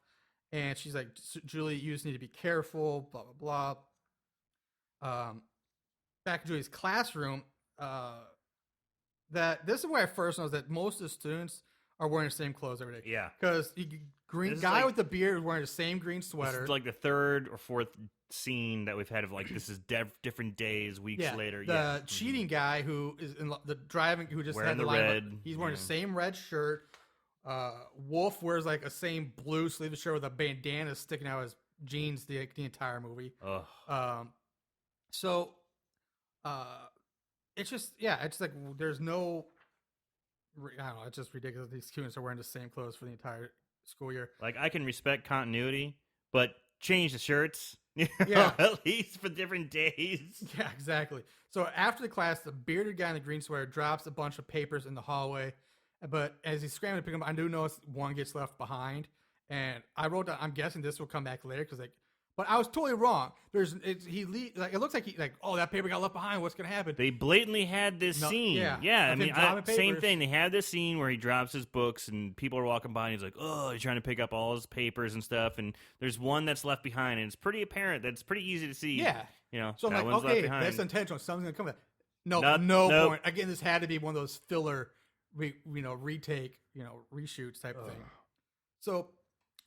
And she's like, Julie, you just need to be careful, blah, blah, blah. Back in Julie's classroom, this is where I first noticed that most of the students are wearing the same clothes every day. yeah. Because the green This is guy like- with the beard is wearing the same green This sweater. is like the third or fourth scene that we've had of like, this is different days, weeks later. The Yeah. cheating guy who is in the driving, who just Wearing had the the line, red, he's wearing yeah. the same red shirt. Wolf wears like a same blue sleeveless shirt with a bandana sticking out his jeans the entire movie. Ugh. So, it's just it's like there's no, I don't know, it's just ridiculous. These students are wearing the same clothes for the entire school year. Like, I can respect continuity, but change the shirts. You know, Yeah. at least for different days. Yeah, exactly. So after the class, the bearded guy in the green sweater drops a bunch of papers in the hallway. But as he's scrambling to pick them up, I do notice one gets left behind. And I wrote down, I'm guessing this will come back later because but I was totally wrong. It looks like that paper got left behind. What's gonna happen? They blatantly had this No, scene. yeah, I of mean, him dropping same papers. thing. They have this scene where he drops his books and people are walking by and he's like, oh, he's trying to pick up all his papers and stuff. And there's one that's left behind and it's pretty apparent. That's pretty easy to see. Yeah. You know, So I'm that like, one's left okay, behind. that's intentional. Something's gonna come back. No, Nope, no nope. point. Again, this had to be one of those filler, retake, reshoots type thing. So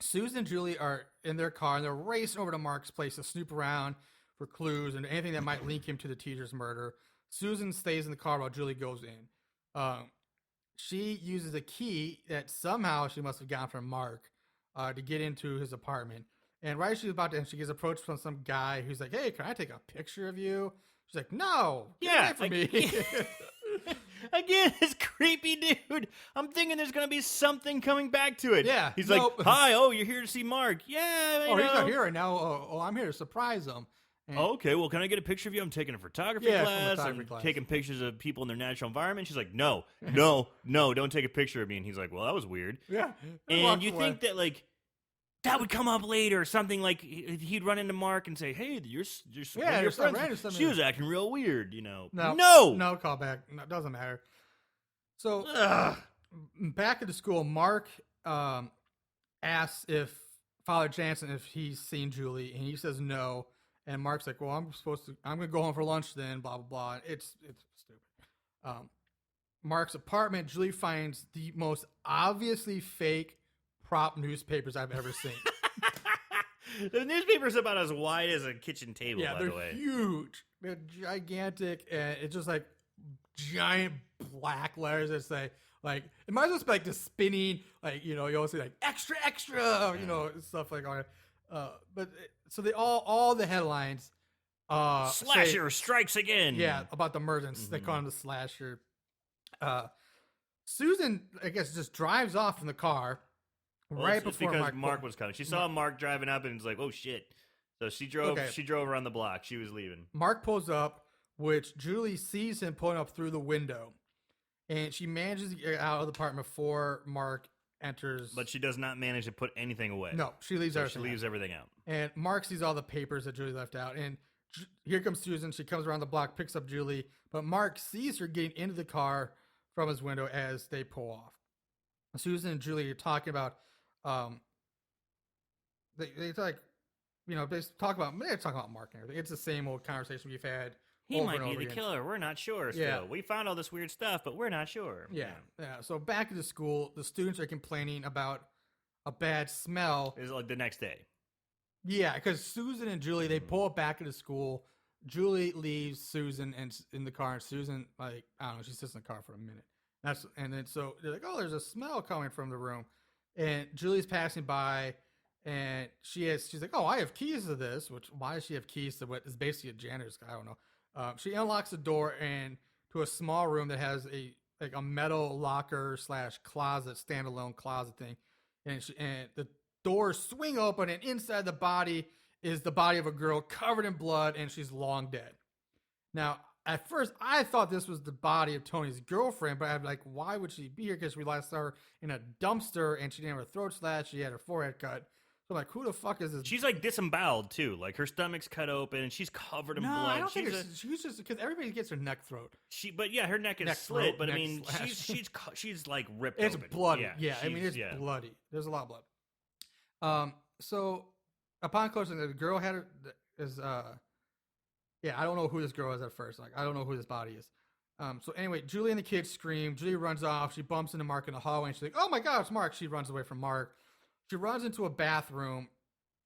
Susan and Julie are in their car, and they're racing over to Mark's place to snoop around for clues and anything that might link him to the teacher's murder. Susan stays in the car while Julie goes in. She uses a key that somehow she must have gotten from Mark to get into his apartment. And right as she's about to, and she gets approached from some guy who's like, "Hey, can I take a picture of you?" She's like, "No, get away from me." Again, this creepy dude. I'm thinking there's going to be something coming back to it. Yeah, He's nope. like, "Hi, oh, you're here to see Mark." Yeah, Oh, he's not here right now. Oh, I'm here to surprise him. And Okay, well, can I get a picture of you? I'm taking a photography Yeah, from class. photography I'm class. taking pictures of people in their natural environment. She's like, no, don't take a picture of me. And he's like, well, that was weird. yeah, And you think that, like, that would come up later or something, like he'd run into Mark and say, hey, you're one of your there's some friends. random stuff She in was acting real weird, no callback. No, it doesn't matter. So back at the school, Mark asks if Father Jansen if he's seen Julie, and he says no. And Mark's like, well, I'm gonna go home for lunch then, blah blah blah. It's stupid. Mark's apartment, Julie finds the most obviously fake prop newspapers I've ever seen. The newspaper's about as wide as a kitchen table, Yeah, by they're the way. huge. They're gigantic, and it's just like giant black letters that say, like, it might as well be like the spinning, like, you always see like extra, extra, stuff like on it. So they all the headlines, Slasher say, strikes again. yeah, about the murder. They call him the slasher. Susan, I guess, just drives off in the car right it's before because Mark was coming. She saw Mark driving up and was like, oh shit. So she drove Okay. She drove around the block. She was leaving. Mark pulls up, which Julie sees him pulling up through the window, and she manages to get out of the apartment before Mark enters. But she does not manage to put anything away. No, she leaves So everything. she leaves everything out. And Mark sees all the papers that Julie left out, and here comes Susan. She comes around the block, picks up Julie, but Mark sees her getting into the car from his window as they pull off. Susan and Julie are talking about, they talk about Mark and everything. It's the same old conversation we've had. He over might and be over the again. killer. We're not sure still. Yeah. We found all this weird stuff, but we're not sure. Yeah. So back at the school, the students are complaining about a bad smell. It's like the next day. Yeah, because Susan and Julie, they pull up back at the school. Julie leaves Susan in the car, and Susan, like, I don't know, she sits in the car for a minute. And then so they're like, oh, there's a smell coming from the room. And Julie's passing by, and she's like, oh, I have keys to this, which, why does she have keys to what is basically a janitor's? I don't know. She unlocks the door and to a small room that has a metal locker / closet, standalone closet thing. And the doors swing open, and inside the body is the body of a girl covered in blood, and she's long dead. Now, at first, I thought this was the body of Tony's girlfriend, but I'm like, why would she be here? Because we last saw her in a dumpster, and she didn't have her throat slashed. She had her forehead cut. So I'm like, who the fuck is this? She's like disemboweled too. Like her stomach's cut open and she's covered in blood. I don't think she's just because everybody gets her neck throat. But yeah, her neck is slit. throat, but I neck mean, slash. she's like ripped. It's open. bloody. Yeah, I mean, it's bloody. There's a lot of blood. So upon closing, the girl had I don't know who this girl is at first. Like, I don't know who this body is. So anyway, Julie and the kids scream. Julie runs off. She bumps into Mark in the hallway, and she's like, "Oh my God, it's Mark!" She runs away from Mark. She runs into a bathroom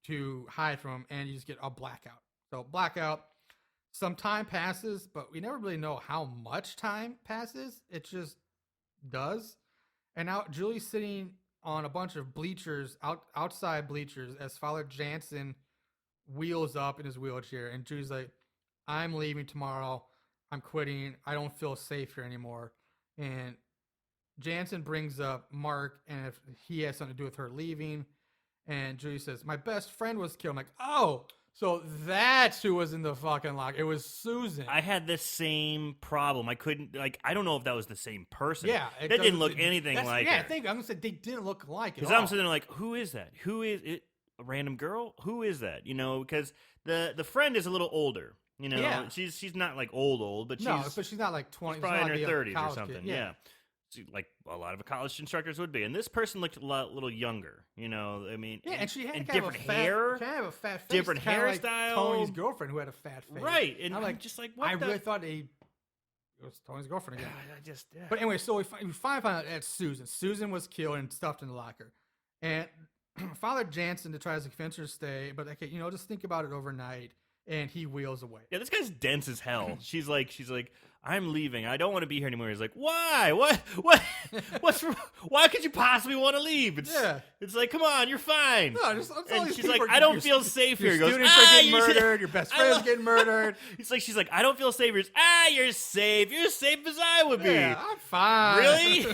to hide from him, and you just get a blackout. So blackout. Some time passes, but we never really know how much time passes. It just does. And now Julie's sitting on a bunch of bleachers, outside bleachers, as Father Jansen wheels up in his wheelchair. And Julie's like, I'm leaving tomorrow. I'm quitting. I don't feel safe here anymore. And Jansen brings up Mark and if he has something to do with her leaving. And Julie says, my best friend was killed. I'm like, oh, so that's who was in the fucking lock. It was Susan. I had the same problem. I couldn't, I don't know if that was the same person. Yeah. That didn't look anything like her. Yeah, I'm going to say they didn't look alike at all. Because I'm sitting there like, who is that? Who is it? A random girl? Who is that? You know, because the friend is a little older. You know, Yeah. she's not like old, but she's not like 20. she's probably in she's her not like a 30s or college something. kid. Yeah. Like a lot of college instructors would be. And this person looked a little younger, you know, I mean. Yeah, and she had and kind different of a fat, hair. kind of a fat face. Different kinda like hairstyle. Tony's girlfriend who had a fat face. Right. And I'm I'm just like, what I the? really thought it was Tony's girlfriend again. Yeah. But anyway, so we finally find out it's Susan. Susan was killed and stuffed in the locker. And Father Jansen tries to convince her to stay, but okay, just think about it overnight, and he wheels away. Yeah, this guy's dense as hell. She's like, I'm leaving. I don't want to be here anymore. He's like, why? What's why could you possibly want to leave? It's like, come on, you're fine. No, and she's like, I don't feel safe here. He Your goes, students are getting murdered. Your best friend's getting murdered. She's like, I don't feel safe. He goes, you're safe. You're as safe as I would be. Yeah, I'm fine. Really?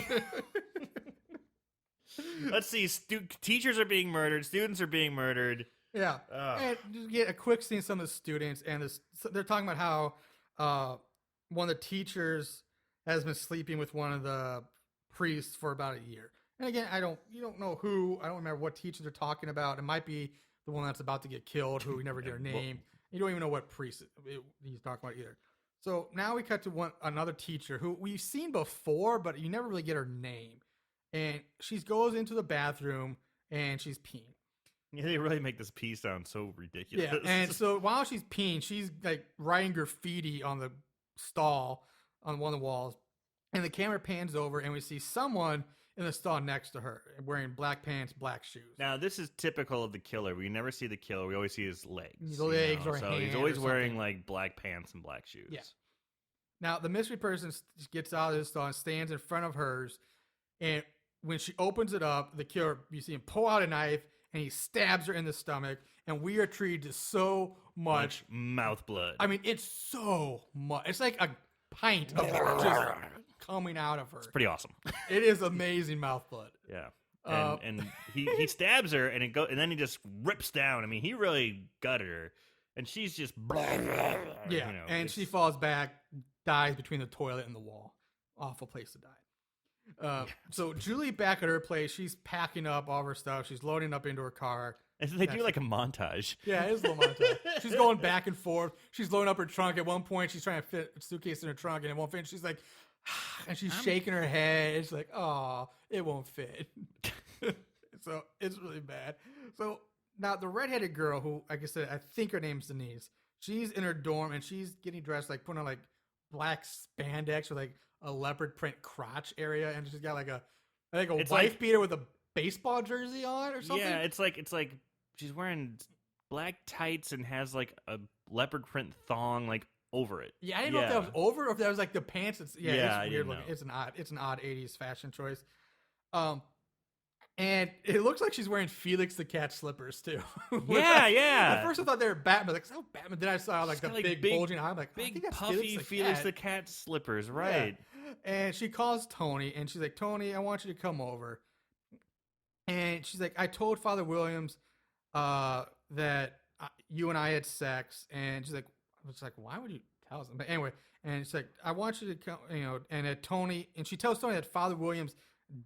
Let's see. Teachers are being murdered. Students are being murdered. Yeah. And you get a quick scene of some of the students, and they're talking about how one of the teachers has been sleeping with one of the priests for about a year. And again, you don't know who. I don't remember what teacher they're talking about. It might be the one that's about to get killed, who we never get her name. You don't even know what priest he's talking about either. So now we cut to another teacher who we've seen before, but you never really get her name. And she goes into the bathroom and she's peeing. Yeah, they really make this pee sound so ridiculous. Yeah, and so while she's peeing, she's like writing graffiti on the stall on one of the walls. And the camera pans over and we see someone in the stall next to her wearing black pants, black shoes. Now, this is typical of the killer. We never see the killer. We always see his legs. His legs or so hand he's always or wearing something. like black pants and black shoes. Yeah. Now, the mystery person gets out of the stall and stands in front of hers. And when she opens it up, the killer, you see him pull out a knife and he stabs her in the stomach. And we are treated to so much mouth blood. I mean, it's so much. It's like a pint of just coming out of her. It's pretty awesome. It is amazing mouth blood. Yeah. And he stabs her and and then he just rips down. I mean, he really gutted her. And she's just yeah. And she falls back, dies between the toilet and the wall. Awful place to die. So Julie back at her place, she's packing up all of her stuff. She's loading up into her car. And they do like a montage. Yeah, it is a little montage. She's going back and forth. She's loading up her trunk. At one point, she's trying to fit a suitcase in her trunk, and it won't fit. She's like, and she's shaking her head. It's like, oh, it won't fit. So it's really bad. So now the redheaded girl, who, like I said, I think her name's Denise. She's in her dorm, and she's getting dressed, like putting on like black spandex with like a leopard print crotch area, and she's got like a wife beater with a baseball jersey on or something. Yeah, it's like she's wearing black tights and has like a leopard print thong like over it. Yeah, I didn't know if that was over or if that was like the pants. It's weird looking. Know. It's an odd 80s fashion choice. And it looks like she's wearing Felix the Cat slippers too. Yeah. At first I thought they were Batman. Like, oh, Batman. Then I saw like the big bulging eye. I'm like, big I think that's puffy Felix the Cat slippers, right? Yeah. And she calls Tony and she's like, Tony, I want you to come over. And she's like, I told Father Williams that you and I had sex. And she's like, I was like, why would you tell us? But anyway, and it's like, I want you to come, and Tony, and she tells Tony that Father Williams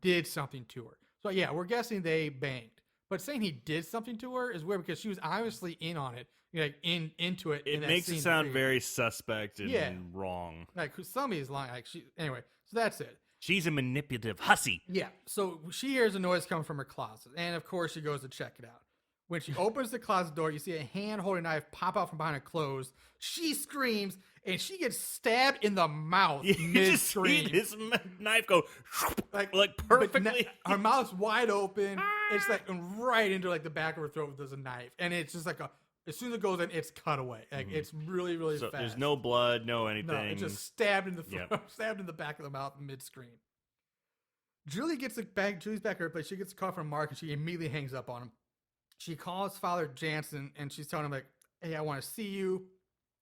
did something to her. So yeah, we're guessing they banged. But saying he did something to her is weird because she was obviously in on it, like into it. It makes it sound very suspect and wrong. Like somebody's lying. Like anyway, so that's it. She's a manipulative hussy. Yeah. So she hears a noise coming from her closet, and of course she goes to check it out. When she opens the closet door, you see a hand holding a knife pop out from behind her clothes. She screams, and she gets stabbed in the mouth mid-scream. His knife go like perfectly. Her mouth's wide open. It's like right into like the back of her throat. There's a knife, and it's just like as soon as it goes in, it's cut away. Like it's really, really fast. There's no blood, no anything. No, it's just stabbed in the throat, stabbed in the back of the mouth mid-scream. Julie's back at her place. She gets a call from Mark, and she immediately hangs up on him. She calls Father Jansen, and she's telling him, like, hey, I want to see you.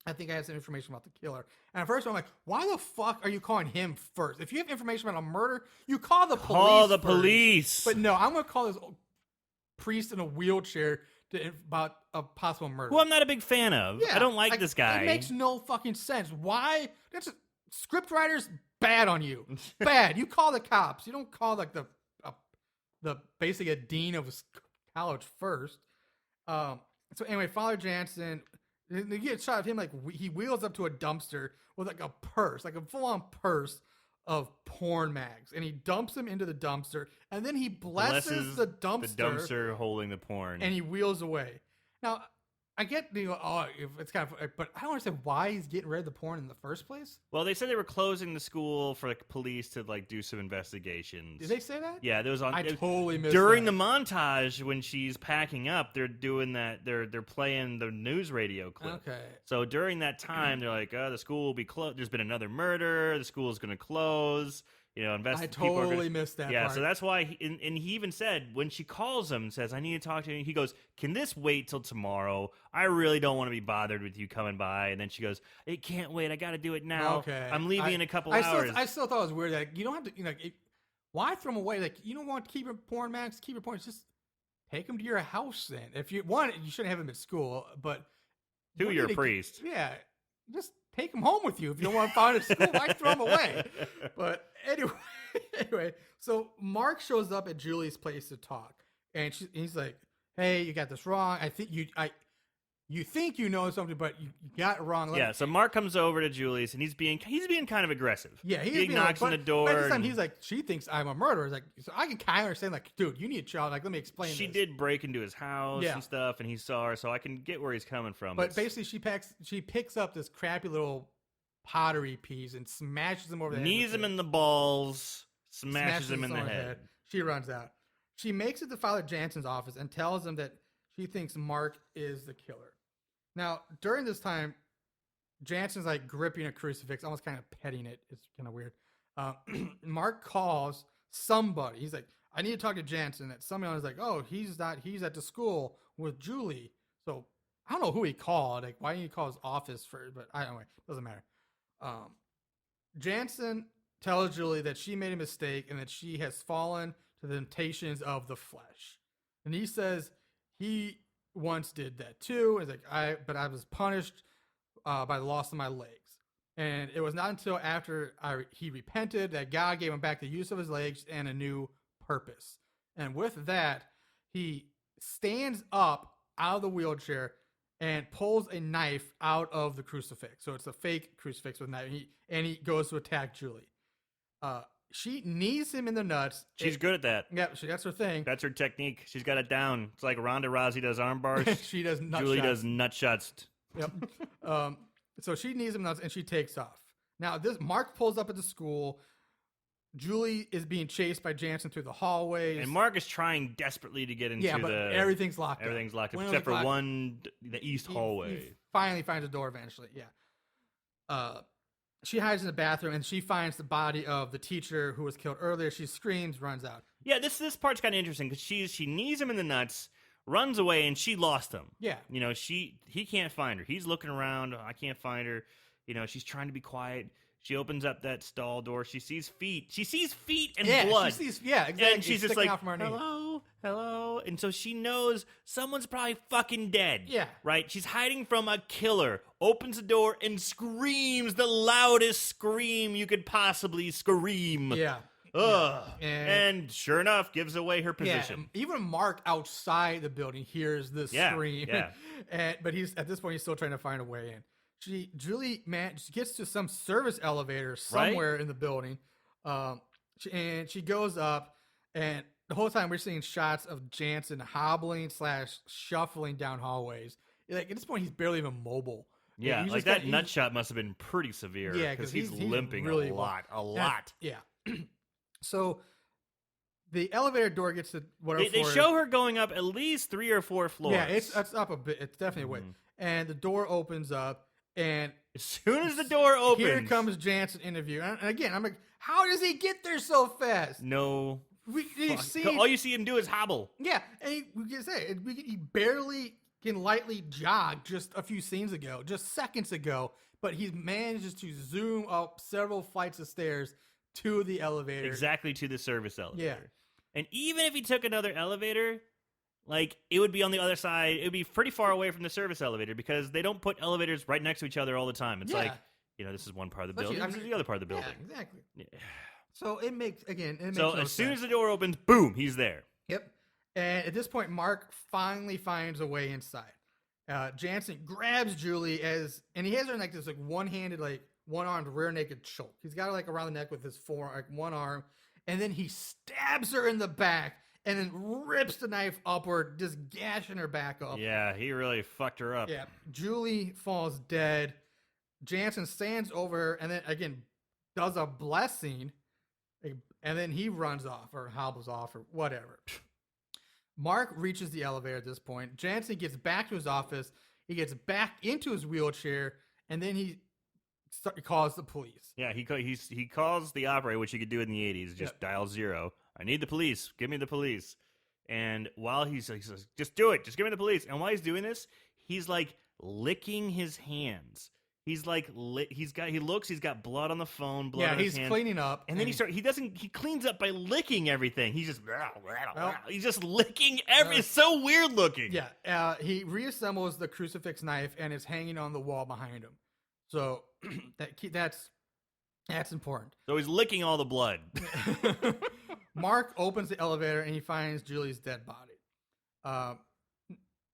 I think I have some information about the killer. And at first, I'm like, why the fuck are you calling him first? If you have information about a murder, you call the police. Call the first. police. But no, I'm going to call this priest in a wheelchair about a possible murder. Who I'm not a big fan of. Yeah, I don't like this guy. It makes no fucking sense. Why? Script writers, bad on you. Bad. You call the cops. You don't call, like, the basically a dean of a college first. So anyway, Father Jansen, they get a shot of him like he wheels up to a dumpster with like a purse, like a full-on purse of porn mags, and he dumps them into the dumpster, and then he blesses the dumpster holding the porn, and he wheels away. Now, I get if it's kind of, but I don't understand why he's getting rid of the porn in the first place. Well, they said they were closing the school for police to do some investigations. Did they say that? Yeah, there was on. I totally missed during that. the montage when she's packing up. They're doing that. They're playing the news radio clip. Okay. So during that time, they're like, "Oh, the school will be closed. There's been another murder. The school is going to close." I totally missed that. Yeah, part. so that's why, and he even said when she calls him and says, "I need to talk to you," he goes, "Can this wait till tomorrow? I really don't want to be bothered with you coming by." And then she goes, "It can't wait. I got to do it now. Okay. I'm leaving in a couple hours." I still thought it was weird that you don't have to, why throw them away? Like, you don't want to keep your porn, Max, keep your porn. Just take them to your house then. If you want, you shouldn't have them at school, but To your priest. Yeah. Just take them home with you. If you don't want to find them at school, why throw them away? But anyway, so Mark shows up at Julie's place to talk, and he's like, "Hey, you got this wrong. I think you think you know something, but you got it wrong." Yeah, so Mark comes over to Julie's, and he's being kind of aggressive. Yeah, he knocks on the door. But at this time, he's like, "She thinks I'm a murderer." It's like, so I can kind of understand, like, dude, you need a child. Like, let me explain. She this. did break into his house Yeah. and stuff, and he saw her, so I can get where he's coming from. But basically, she picks up this crappy little pottery piece and smashes him over the head. Knees him in the balls, smashes him in the on head. She runs out. She makes it to Father Jansen's office and tells him that she thinks Mark is the killer. Now, during this time, Jansen's like gripping a crucifix, almost kind of petting it. It's kind of weird. Mark calls somebody. He's like, "I need to talk to Jansen." And somebody is like, "Oh, he's not. He's at the school with Julie." So I don't know who he called. Like, why didn't he call his office first? But anyway, doesn't matter. Jansen tells Julie that she made a mistake and that she has fallen to the temptations of the flesh. And he says he once did that too. He's like, I was punished by the loss of my legs. And it was not until after he repented that God gave him back the use of his legs and a new purpose. And with that, he stands up out of the wheelchair and pulls a knife out of the crucifix. So it's a fake crucifix with a knife. And he goes to attack Julie. She knees him in the nuts. She's good at that. Yeah, that's her thing. That's her technique. She's got it down. It's like Ronda Rousey does arm bars. She does nut Julie shots. does nut shots. Yep. So she knees him nuts and she takes off. Now Mark pulls up at the school. Julie is being chased by Jansen through the hallways. And Mark is trying desperately to get into but everything's locked Everything's locked up Windows except for locked. the east hallway. He finally finds a door eventually. Yeah. She hides in the bathroom and she finds the body of the teacher who was killed earlier. She screams, runs out. Yeah, this part's kind of interesting because she knees him in the nuts, runs away, and she lost him. Yeah. He can't find her. He's looking around. I can't find her. She's trying to be quiet. She opens up that stall door. She sees feet. She sees feet and blood. Exactly. And she's just like, out from her knee. hello. And so she knows someone's probably fucking dead. Yeah. Right? She's hiding from a killer, opens the door, and screams the loudest scream you could possibly scream. Yeah. Ugh. Yeah. And sure enough, gives away her position. Yeah, even Mark outside the building hears the scream. Yeah. But at this point, he's still trying to find a way in. Julie gets to some service elevator somewhere in the building. And she goes up, and the whole time we're seeing shots of Jansen hobbling / shuffling down hallways. Like, at this point, he's barely even mobile. Yeah, he's like that nut shot must have been pretty severe. Yeah, because he's limping really a lot. Yeah. So the elevator door gets to whatever They floor show her going up at least 3 or 4 floors. Yeah, it's up a bit. It's definitely a way. And the door opens up, and as soon as the door opens, here comes Jansen interview. And again, I'm like, how does he get there so fast? No. All you see him do is hobble. Yeah, and he barely can lightly jog just a few scenes ago, just seconds ago, but he manages to zoom up several flights of stairs to the elevator. Exactly to the service elevator. Yeah. And even if he took another elevator, like, it would be on the other side. It would be pretty far away from the service elevator because they don't put elevators right next to each other all the time. It's like, this is one part of the building. This is the other part of the building. Yeah, exactly. Yeah. So it makes So as soon as the door opens, boom, he's there. Yep. And at this point, Mark finally finds a way inside. Jansen grabs Julie and he has her in like this like one-handed, like one-armed rear naked choke. He's got her like around the neck with his one arm, and then he stabs her in the back and then rips the knife upward, just gashing her back up. Yeah, he really fucked her up. Yeah. Julie falls dead. Jansen stands over her and then again does a blessing, and then he runs off or hobbles off or whatever. Mark reaches the elevator at this point. Jansen gets back to his office. He gets back into his wheelchair, and then he calls the police. Yeah, he calls the operator, which he could do in the 80s. Just dial 0. I need the police. Give me the police. And while he says, just do it. Just give me the police. And while he's doing this, he's like licking his hands. He's like, he's got blood on the phone, blood on his hands. Cleaning up. And then he cleans up by licking everything. He's just licking everything. It's so weird looking. Yeah. He reassembles the crucifix knife and it's hanging on the wall behind him. So that's important. So he's licking all the blood. Mark opens the elevator and he finds Julie's dead body.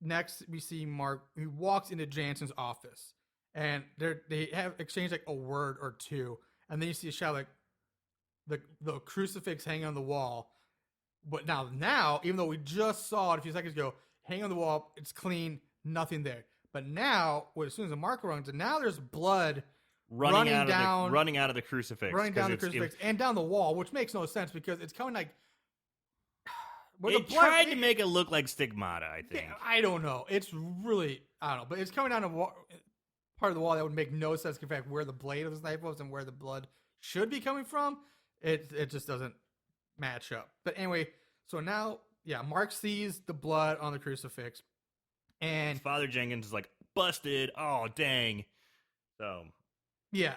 Next, we see Mark. He walks into Jansen's office, and they have exchanged like a word or two, and then you see a shot like the crucifix hanging on the wall. But now, even though we just saw it a few seconds ago, hanging on the wall, it's clean, nothing there. But now, as soon as the marker runs, and now there's blood running out of the crucifix, and down the wall, which makes no sense because it's coming like. It tried to make it look like stigmata, I think. Yeah, I don't know. It's really, I don't know, but it's coming down a part of the wall that would make no sense in fact where the blade of the knife was and where the blood should be coming from. It just doesn't match up. But anyway, so now, Mark sees the blood on the crucifix, and Father Jenkins is like, busted. Oh, dang. So. Yeah.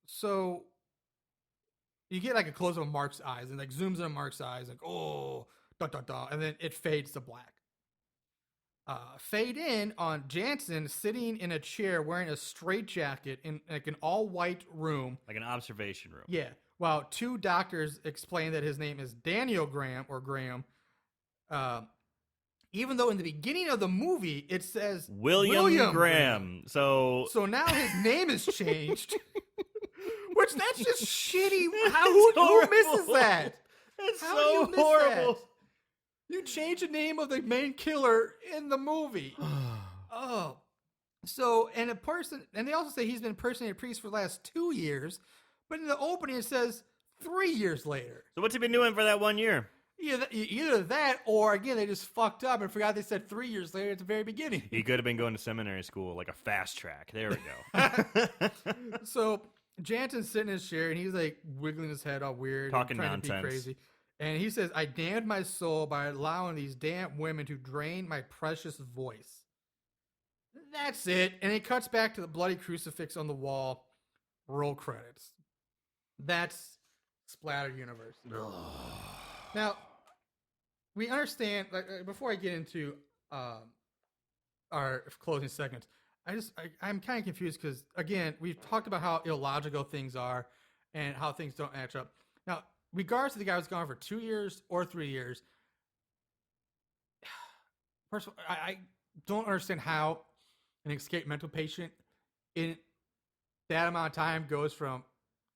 So you get like a close up of Mark's eyes and like zooms in on Mark's eyes, like, oh, and then it fades to black. Fade in on Jansen sitting in a chair wearing a straitjacket in like an all white room. Like an observation room. Yeah. While two doctors explain that his name is Daniel Graham or Graham. Even though in the beginning of the movie it says William Graham. So now his name has changed. Which that's just shitty. Who misses that? It's so horrible. That? You change the name of the main killer in the movie. Oh. So, and they also say he's been impersonating a priest for the last 2 years, but in the opening it says 3 years later. So what's he been doing for that 1 year? Either that, or again, they just fucked up and forgot they said 3 years later at the very beginning. He could have been going to seminary school, like a fast track. There we go. So Jansen's sitting in his chair and he's like wiggling his head all weird, talking trying nonsense, to be crazy. And he says, "I damned my soul by allowing these damn women to drain my precious voice." That's it. And it cuts back to the bloody crucifix on the wall. Roll credits. That's Splatter University. Now, we understand, like, before I get into our closing seconds, I'm kind of confused because, again, we've talked about how illogical things are and how things don't match up. Now, regardless of the guy who's gone for 2 years or 3 years, first of all, I don't understand how an escaped mental patient in that amount of time goes from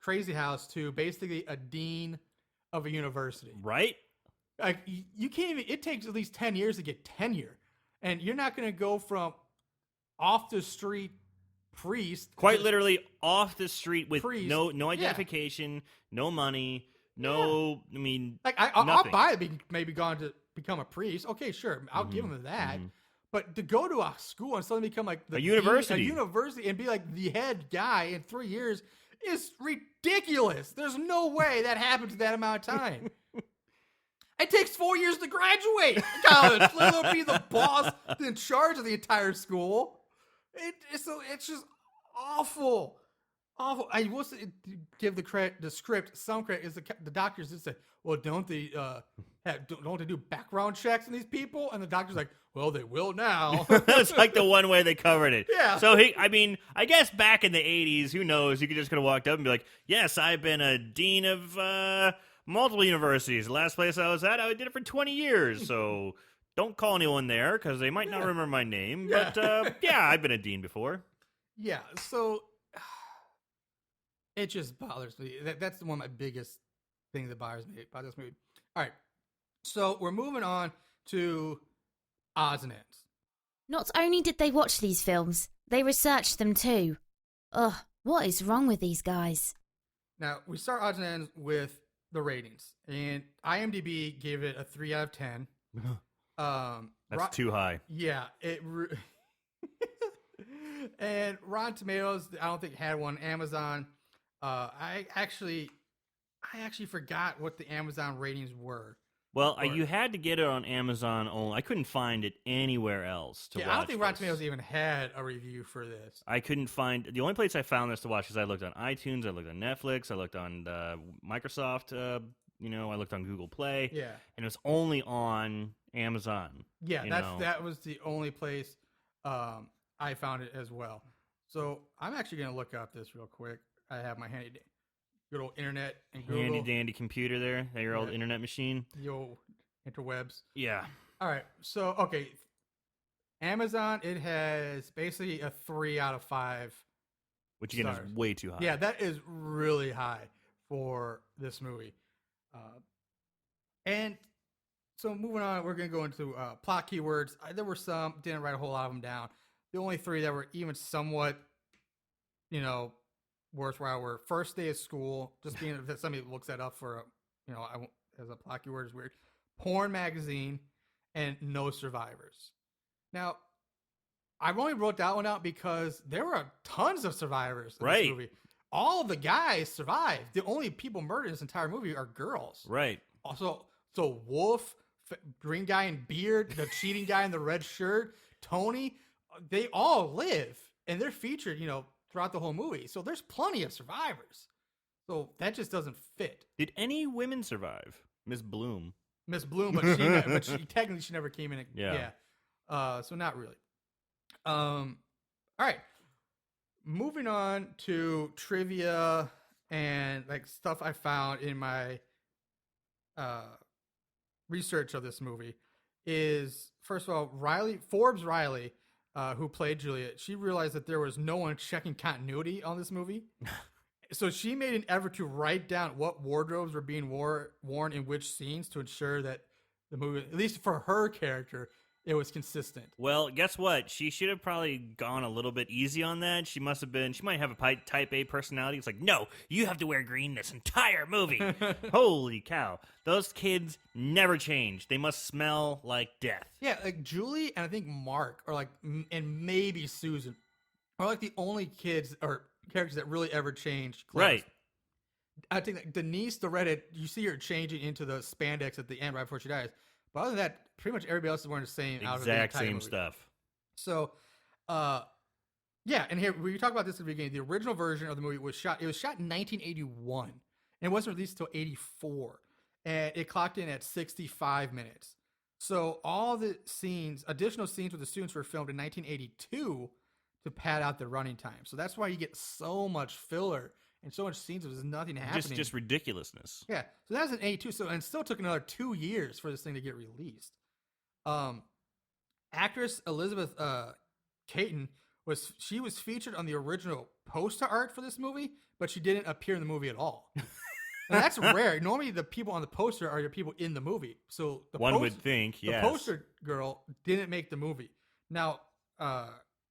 crazy house to basically a dean of a university. Right? Like, you can't even, it takes at least 10 years to get tenure. And you're not going to go from off the street priest. Quite literally off the street with priest. no identification, no money, I mean, like I'll buy it, maybe gone to become a priest. Okay, sure. I'll give him that. Mm-hmm. But to go to a school and suddenly become like a university and be like the head guy in 3 years is ridiculous. There's no way that happens in that amount of time. It takes 4 years to graduate college. Let alone be the boss in charge of the entire school. It's just awful. Awful. I will give the script some credit. Is the doctors did say, well, don't they do background checks on these people? And the doctor's like, well, they will now. It's like the one way they covered it. Yeah. So I guess back in the 80s, who knows? You could just kind of walk up and be like, yes, I've been a dean of multiple universities. The last place I was at, I did it for 20 years. So don't call anyone there because they might not remember my name. Yeah. But I've been a dean before. Yeah. So it just bothers me. That's one of my biggest things that bothers me about this movie. All right. So we're moving on to odds and ends. Not only did they watch these films, they researched them too. Ugh, what is wrong with these guys? Now, we start odds and ends with the ratings. And IMDb gave it a 3 out of 10. That's too high. Yeah. And Rotten Tomatoes, I don't think had one. Amazon, I actually forgot what the Amazon ratings were. Well, you had to get it on Amazon only. I couldn't find it anywhere else to watch. I don't think Rotten Tomatoes even had a review for this. I couldn't find... The only place I found this to watch is I looked on iTunes, I looked on Netflix, I looked on Microsoft, I looked on Google Play. Yeah. And it was only on Amazon. Yeah, that was the only place I found it as well. So I'm actually going to look up this real quick. I have my good old internet and Google. Handy dandy computer there, your old internet machine. The old interwebs. Yeah. All right. So, okay. Amazon, it has basically a 3 out of 5. Which again is way too high. Yeah, that is really high for this movie. And so moving on, we're going to go into plot keywords. There were some, didn't write a whole lot of them down. The only 3 that were even somewhat, worthwhile were first day of school, just being that somebody looks that up for, as a plot keyword is weird. Porn magazine and no survivors. Now, I only wrote that one out because there were tons of survivors in this movie. All the guys survived. The only people murdered in this entire movie are girls. Right. Also, so Wolf, green guy in beard, the cheating guy in the red shirt, Tony, they all live. And they're featured, throughout the whole movie. So there's plenty of survivors. So that just doesn't fit. Did any women survive? Miss Bloom, but she technically she never came in. Yeah. So not really. All right. Moving on to trivia and like stuff I found in my research of this movie is, first of all, Forbes Riley, who played Juliet, she realized that there was no one checking continuity on this movie. So she made an effort to write down what wardrobes were being worn in which scenes to ensure that the movie, at least for her character, it was consistent. Well, guess what? She should have probably gone a little bit easy on that. She might have a type A personality. It's like, no, you have to wear green this entire movie. Holy cow. Those kids never change. They must smell like death. Yeah, like Julie and I think Mark are like, and maybe Susan are like the only kids or characters that really ever change clothes. Right. I think that Denise, the redhead, you see her changing into the spandex at the end right before she dies. But other than that, pretty much everybody else is wearing the same outfit. Exact same stuff. So, yeah, and here we talk about this at the beginning. The original version of the movie was shot in 1981, and it wasn't released until 84, and it clocked in at 65 minutes. So all the additional scenes with the students were filmed in 1982 to pad out the running time. So that's why you get so much filler and so much scenes where there's nothing happening. Just ridiculous's. Yeah. So that was in 82. So, and it still took another 2 years for this thing to get released. Actress Elizabeth Caton was featured on the original poster art for this movie, but she didn't appear in the movie at all. And that's rare. Normally the people on the poster are the people in the movie. So one would think, yes. The poster girl didn't make the movie. Now,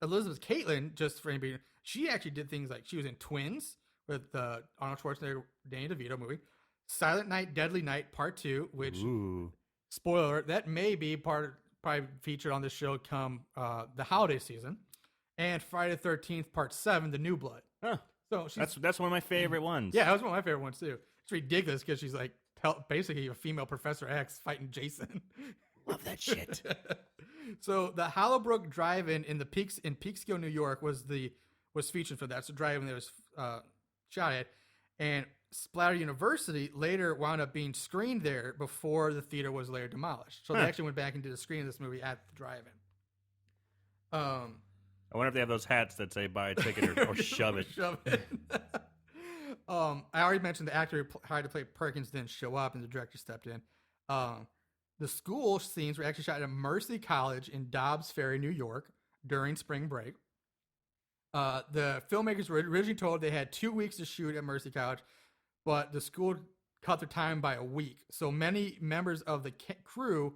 Elizabeth Caitlin, just for anybody, she actually did things like she was in Twins with the Arnold Schwarzenegger, Danny DeVito movie, Silent Night, Deadly Night Part 2, which, spoiler alert, that may be probably featured on this show come the holiday season, and Friday the 13th Part 7, The New Blood. Huh. So that's one of my favorite ones. Yeah, that was one of my favorite ones too. It's ridiculous because she's like basically a female Professor X fighting Jason. Love that shit. So the Hollowbrook Drive-In in Peekskill, New York was featured for that. So drive-in that was shot at, and Splatter University later wound up being screened there before the theater was later demolished. So they actually went back and did a screening of this movie at the drive-in. I wonder if they have those hats that say buy a ticket or shove it. Shove it. I already mentioned the actor who hired to play Perkins didn't show up, and the director stepped in. The school scenes were actually shot at Mercy College in Dobbs Ferry, New York, during spring break. The filmmakers were originally told they had 2 weeks to shoot at Mercy College, but the school cut their time by a week. So many members of the crew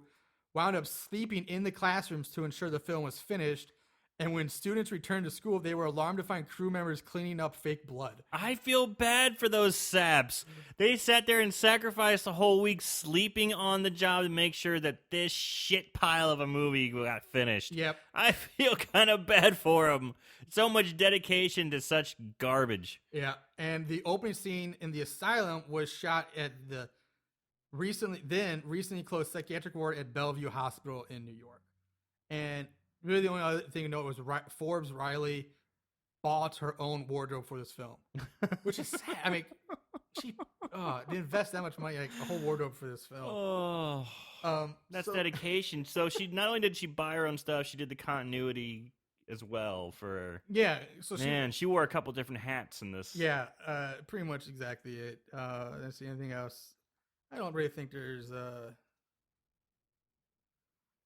wound up sleeping in the classrooms to ensure the film was finished. And when students returned to school, they were alarmed to find crew members cleaning up fake blood. I feel bad for those saps. They sat there and sacrificed a whole week sleeping on the job to make sure that this shit pile of a movie got finished. Yep. I feel kind of bad for them. So much dedication to such garbage. Yeah. And the opening scene in the asylum was shot at the recently closed psychiatric ward at Bellevue Hospital in New York. And really, the only other thing to note was Forbes Riley bought her own wardrobe for this film, which is sad. I mean, she didn't invest that much money, like a whole wardrobe for this film. Oh, that's dedication. So she not only did she buy her own stuff, she did the continuity as well for. Yeah, so she wore a couple different hats in this. Yeah, pretty much exactly it. Let's see anything else. I don't really think there's.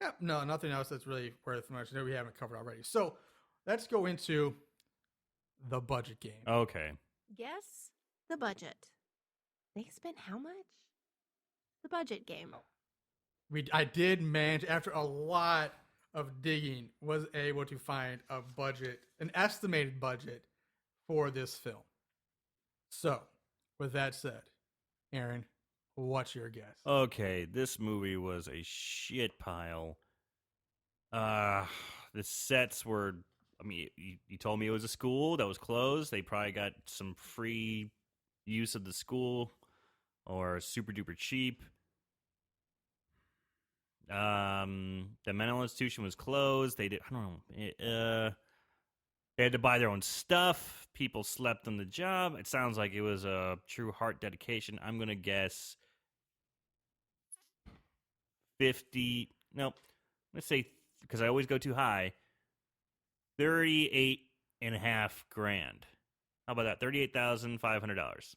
Yep, no, nothing else that's really worth much that we haven't covered already. So let's go into the budget game. Okay. Guess the budget. They spent how much? The budget game. I did manage, after a lot of digging, was able to find a budget, an estimated budget for this film. So, with that said, Aaron, what's your guess? Okay, this movie was a shit pile. The sets were, I mean, you told me it was a school that was closed. They probably got some free use of the school or super duper cheap. The mental institution was closed. They did, I don't know. They had to buy their own stuff. People slept on the job. It sounds like it was a true heart dedication. I'm going to guess 50. No, let's say, because I always go too high, 38.5 grand. How about that? $38,500.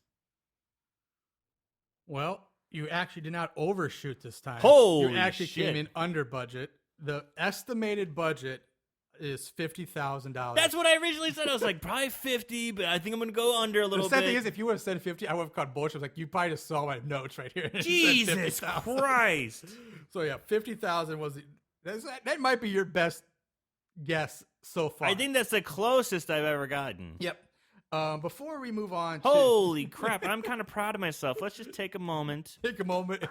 Well, you actually did not overshoot this time. Holy You actually shit. came in under budget. The estimated budget is $50,000. That's what I originally said. I was like, probably 50, but I think I'm going to go under a little The sad bit. thing is, if you would have said 50, I would have caught bullshit. I was like, you probably just saw my notes right here. It said Jesus 50,000. Christ. So yeah, 50,000 was that might be your best guess so far. I think that's the closest I've ever gotten. Yep. Before we move on, to Holy crap. I'm kind of proud of myself. Let's just take a moment. take a moment.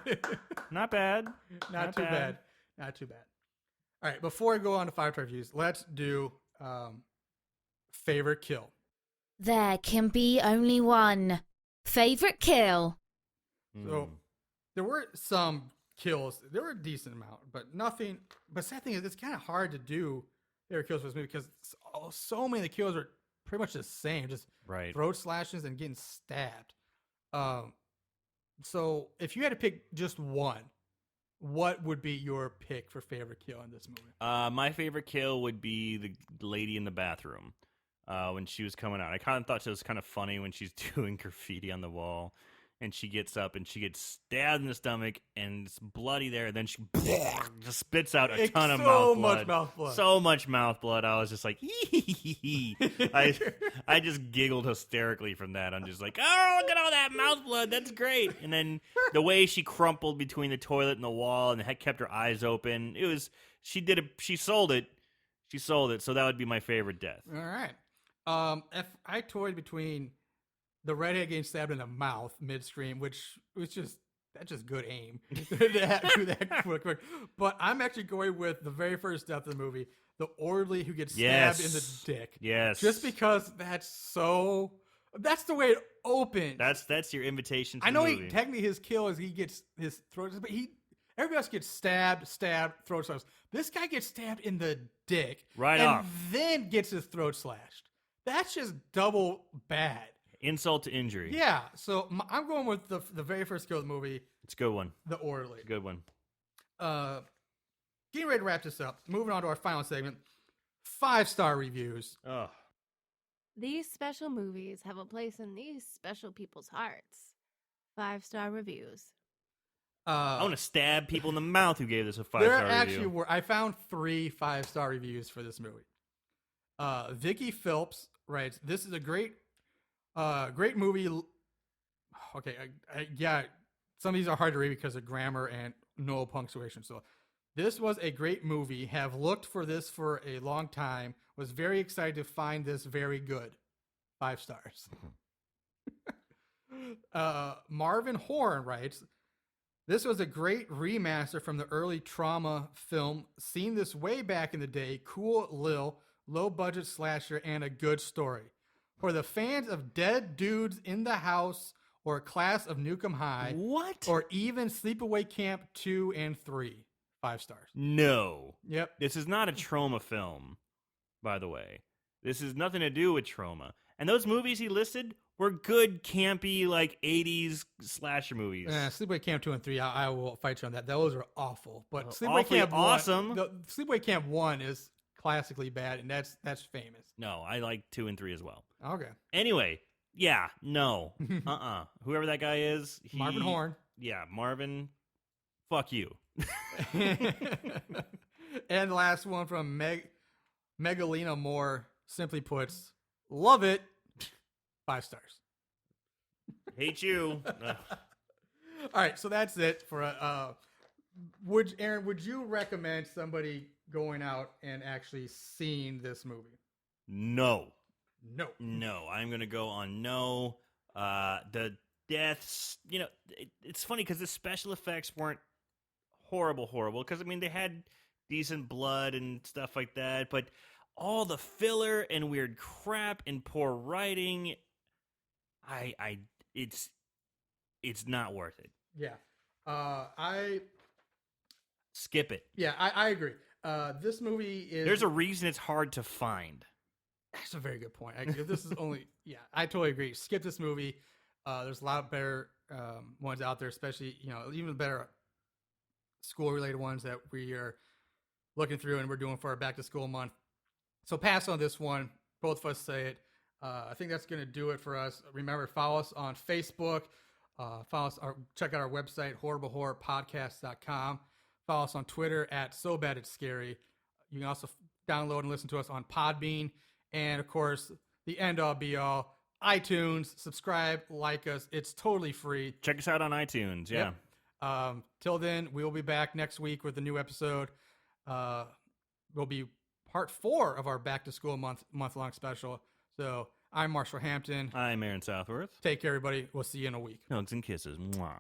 Not bad. Not too bad. Not too bad. All right. Before I go on to 5-star reviews, let's do favorite kill. There can be only one. Favorite kill. So there were some kills. There were a decent amount, but nothing. But sad thing is, it's kind of hard to do favorite kills for this movie because so many of the kills are pretty much the same, just Right. throat slashes and getting stabbed. So if you had to pick just one, what would be your pick for favorite kill in this movie? My favorite kill would be the lady in the bathroom when she was coming out. I kind of thought it was kind of funny when she's doing graffiti on the wall. And she gets up and she gets stabbed in the stomach and it's bloody there. And then she just spits out a ton of mouth blood. So much mouth blood. So much mouth blood. I was just like, I just giggled hysterically from that. I'm just like, oh, look at all that mouth blood. That's great. And then the way she crumpled between the toilet and the wall and kept her eyes open. She sold it. She sold it. So that would be my favorite death. All right. If I toyed between the redhead getting stabbed in the mouth mid-scream, which was just good aim to do that quick. But I'm actually going with the very first death of the movie, the orderly who gets stabbed in the dick. Yes. Just because that's the way it opened. That's your invitation to I know the movie. technically his kill is he gets his throat, but everybody else gets stabbed, throat slashed. This guy gets stabbed in the dick. Right and off. then gets his throat slashed. That's just double bad. Insult to injury. Yeah, so I'm going with the very first kill of the movie, It's a good one. the orderly. It's a good one. Getting ready to wrap this up. Moving on to our final segment, 5-star reviews. Oh. These special movies have a place in these special people's hearts. 5-star reviews. I want to stab people in the mouth who gave this a 5-star There review. actually were. I found 3 5-star reviews for this movie. Vicky Phillips writes, "This is a great movie." Okay, yeah, some of these are hard to read because of grammar and no punctuation. So this was a great movie. Have looked for this for a long time. Was very excited to find this very good. 5 stars. Marvin Horn writes, this was a great remaster from the early Trauma film. Seen this way back in the day. Cool, low budget slasher, and a good story. For the fans of Dead Dudes in the House or Class of Nukem High. What? Or even Sleepaway Camp 2 and 3. 5 stars. No. Yep. This is not a trauma film, by the way. This has nothing to do with trauma. And those movies he listed were good, campy, like 80s slasher movies. Sleepaway Camp 2 and 3, I will fight you on that. Those are awful. But Well, Sleepaway awfully Camp 1, awesome. Sleepaway Camp 1 is classically bad, and that's famous. No, I like 2 and 3 as well. Okay. Anyway, yeah, no. Whoever that guy is. Marvin Horn. Yeah, Marvin, fuck you. And the last one from Megalina Moore, simply puts, love it. 5 stars. Hate you. All right, so that's it for Aaron, would you recommend somebody going out and actually seeing this movie? No. No. I'm going to go on no. The deaths, it's funny because the special effects weren't horrible, because, I mean, they had decent blood and stuff like that, but all the filler and weird crap and poor writing, it's not worth it. Yeah. Skip it. Yeah, I agree. This movie is... There's a reason it's hard to find. That's a very good point. If this is only... Yeah, I totally agree. Skip this movie. There's a lot of better ones out there, especially, even better school-related ones that we are looking through and we're doing for our back-to-school month. So pass on this one. Both of us say it. I think that's going to do it for us. Remember, follow us on Facebook. Check out our website, horriblehorrorpodcast.com. Follow us on Twitter at So Bad It's Scary. You can also download and listen to us on Podbean. And, of course, the end-all, be-all, iTunes. Subscribe, like us. It's totally free. Check us out on iTunes, yeah. Yep. Till then, we will be back next week with a new episode. Will be part 4 of our back-to-school month-long special. So I'm Marshall Hampton. I'm Aaron Southworth. Take care, everybody. We'll see you in a week. Hugs and kisses. Mwah.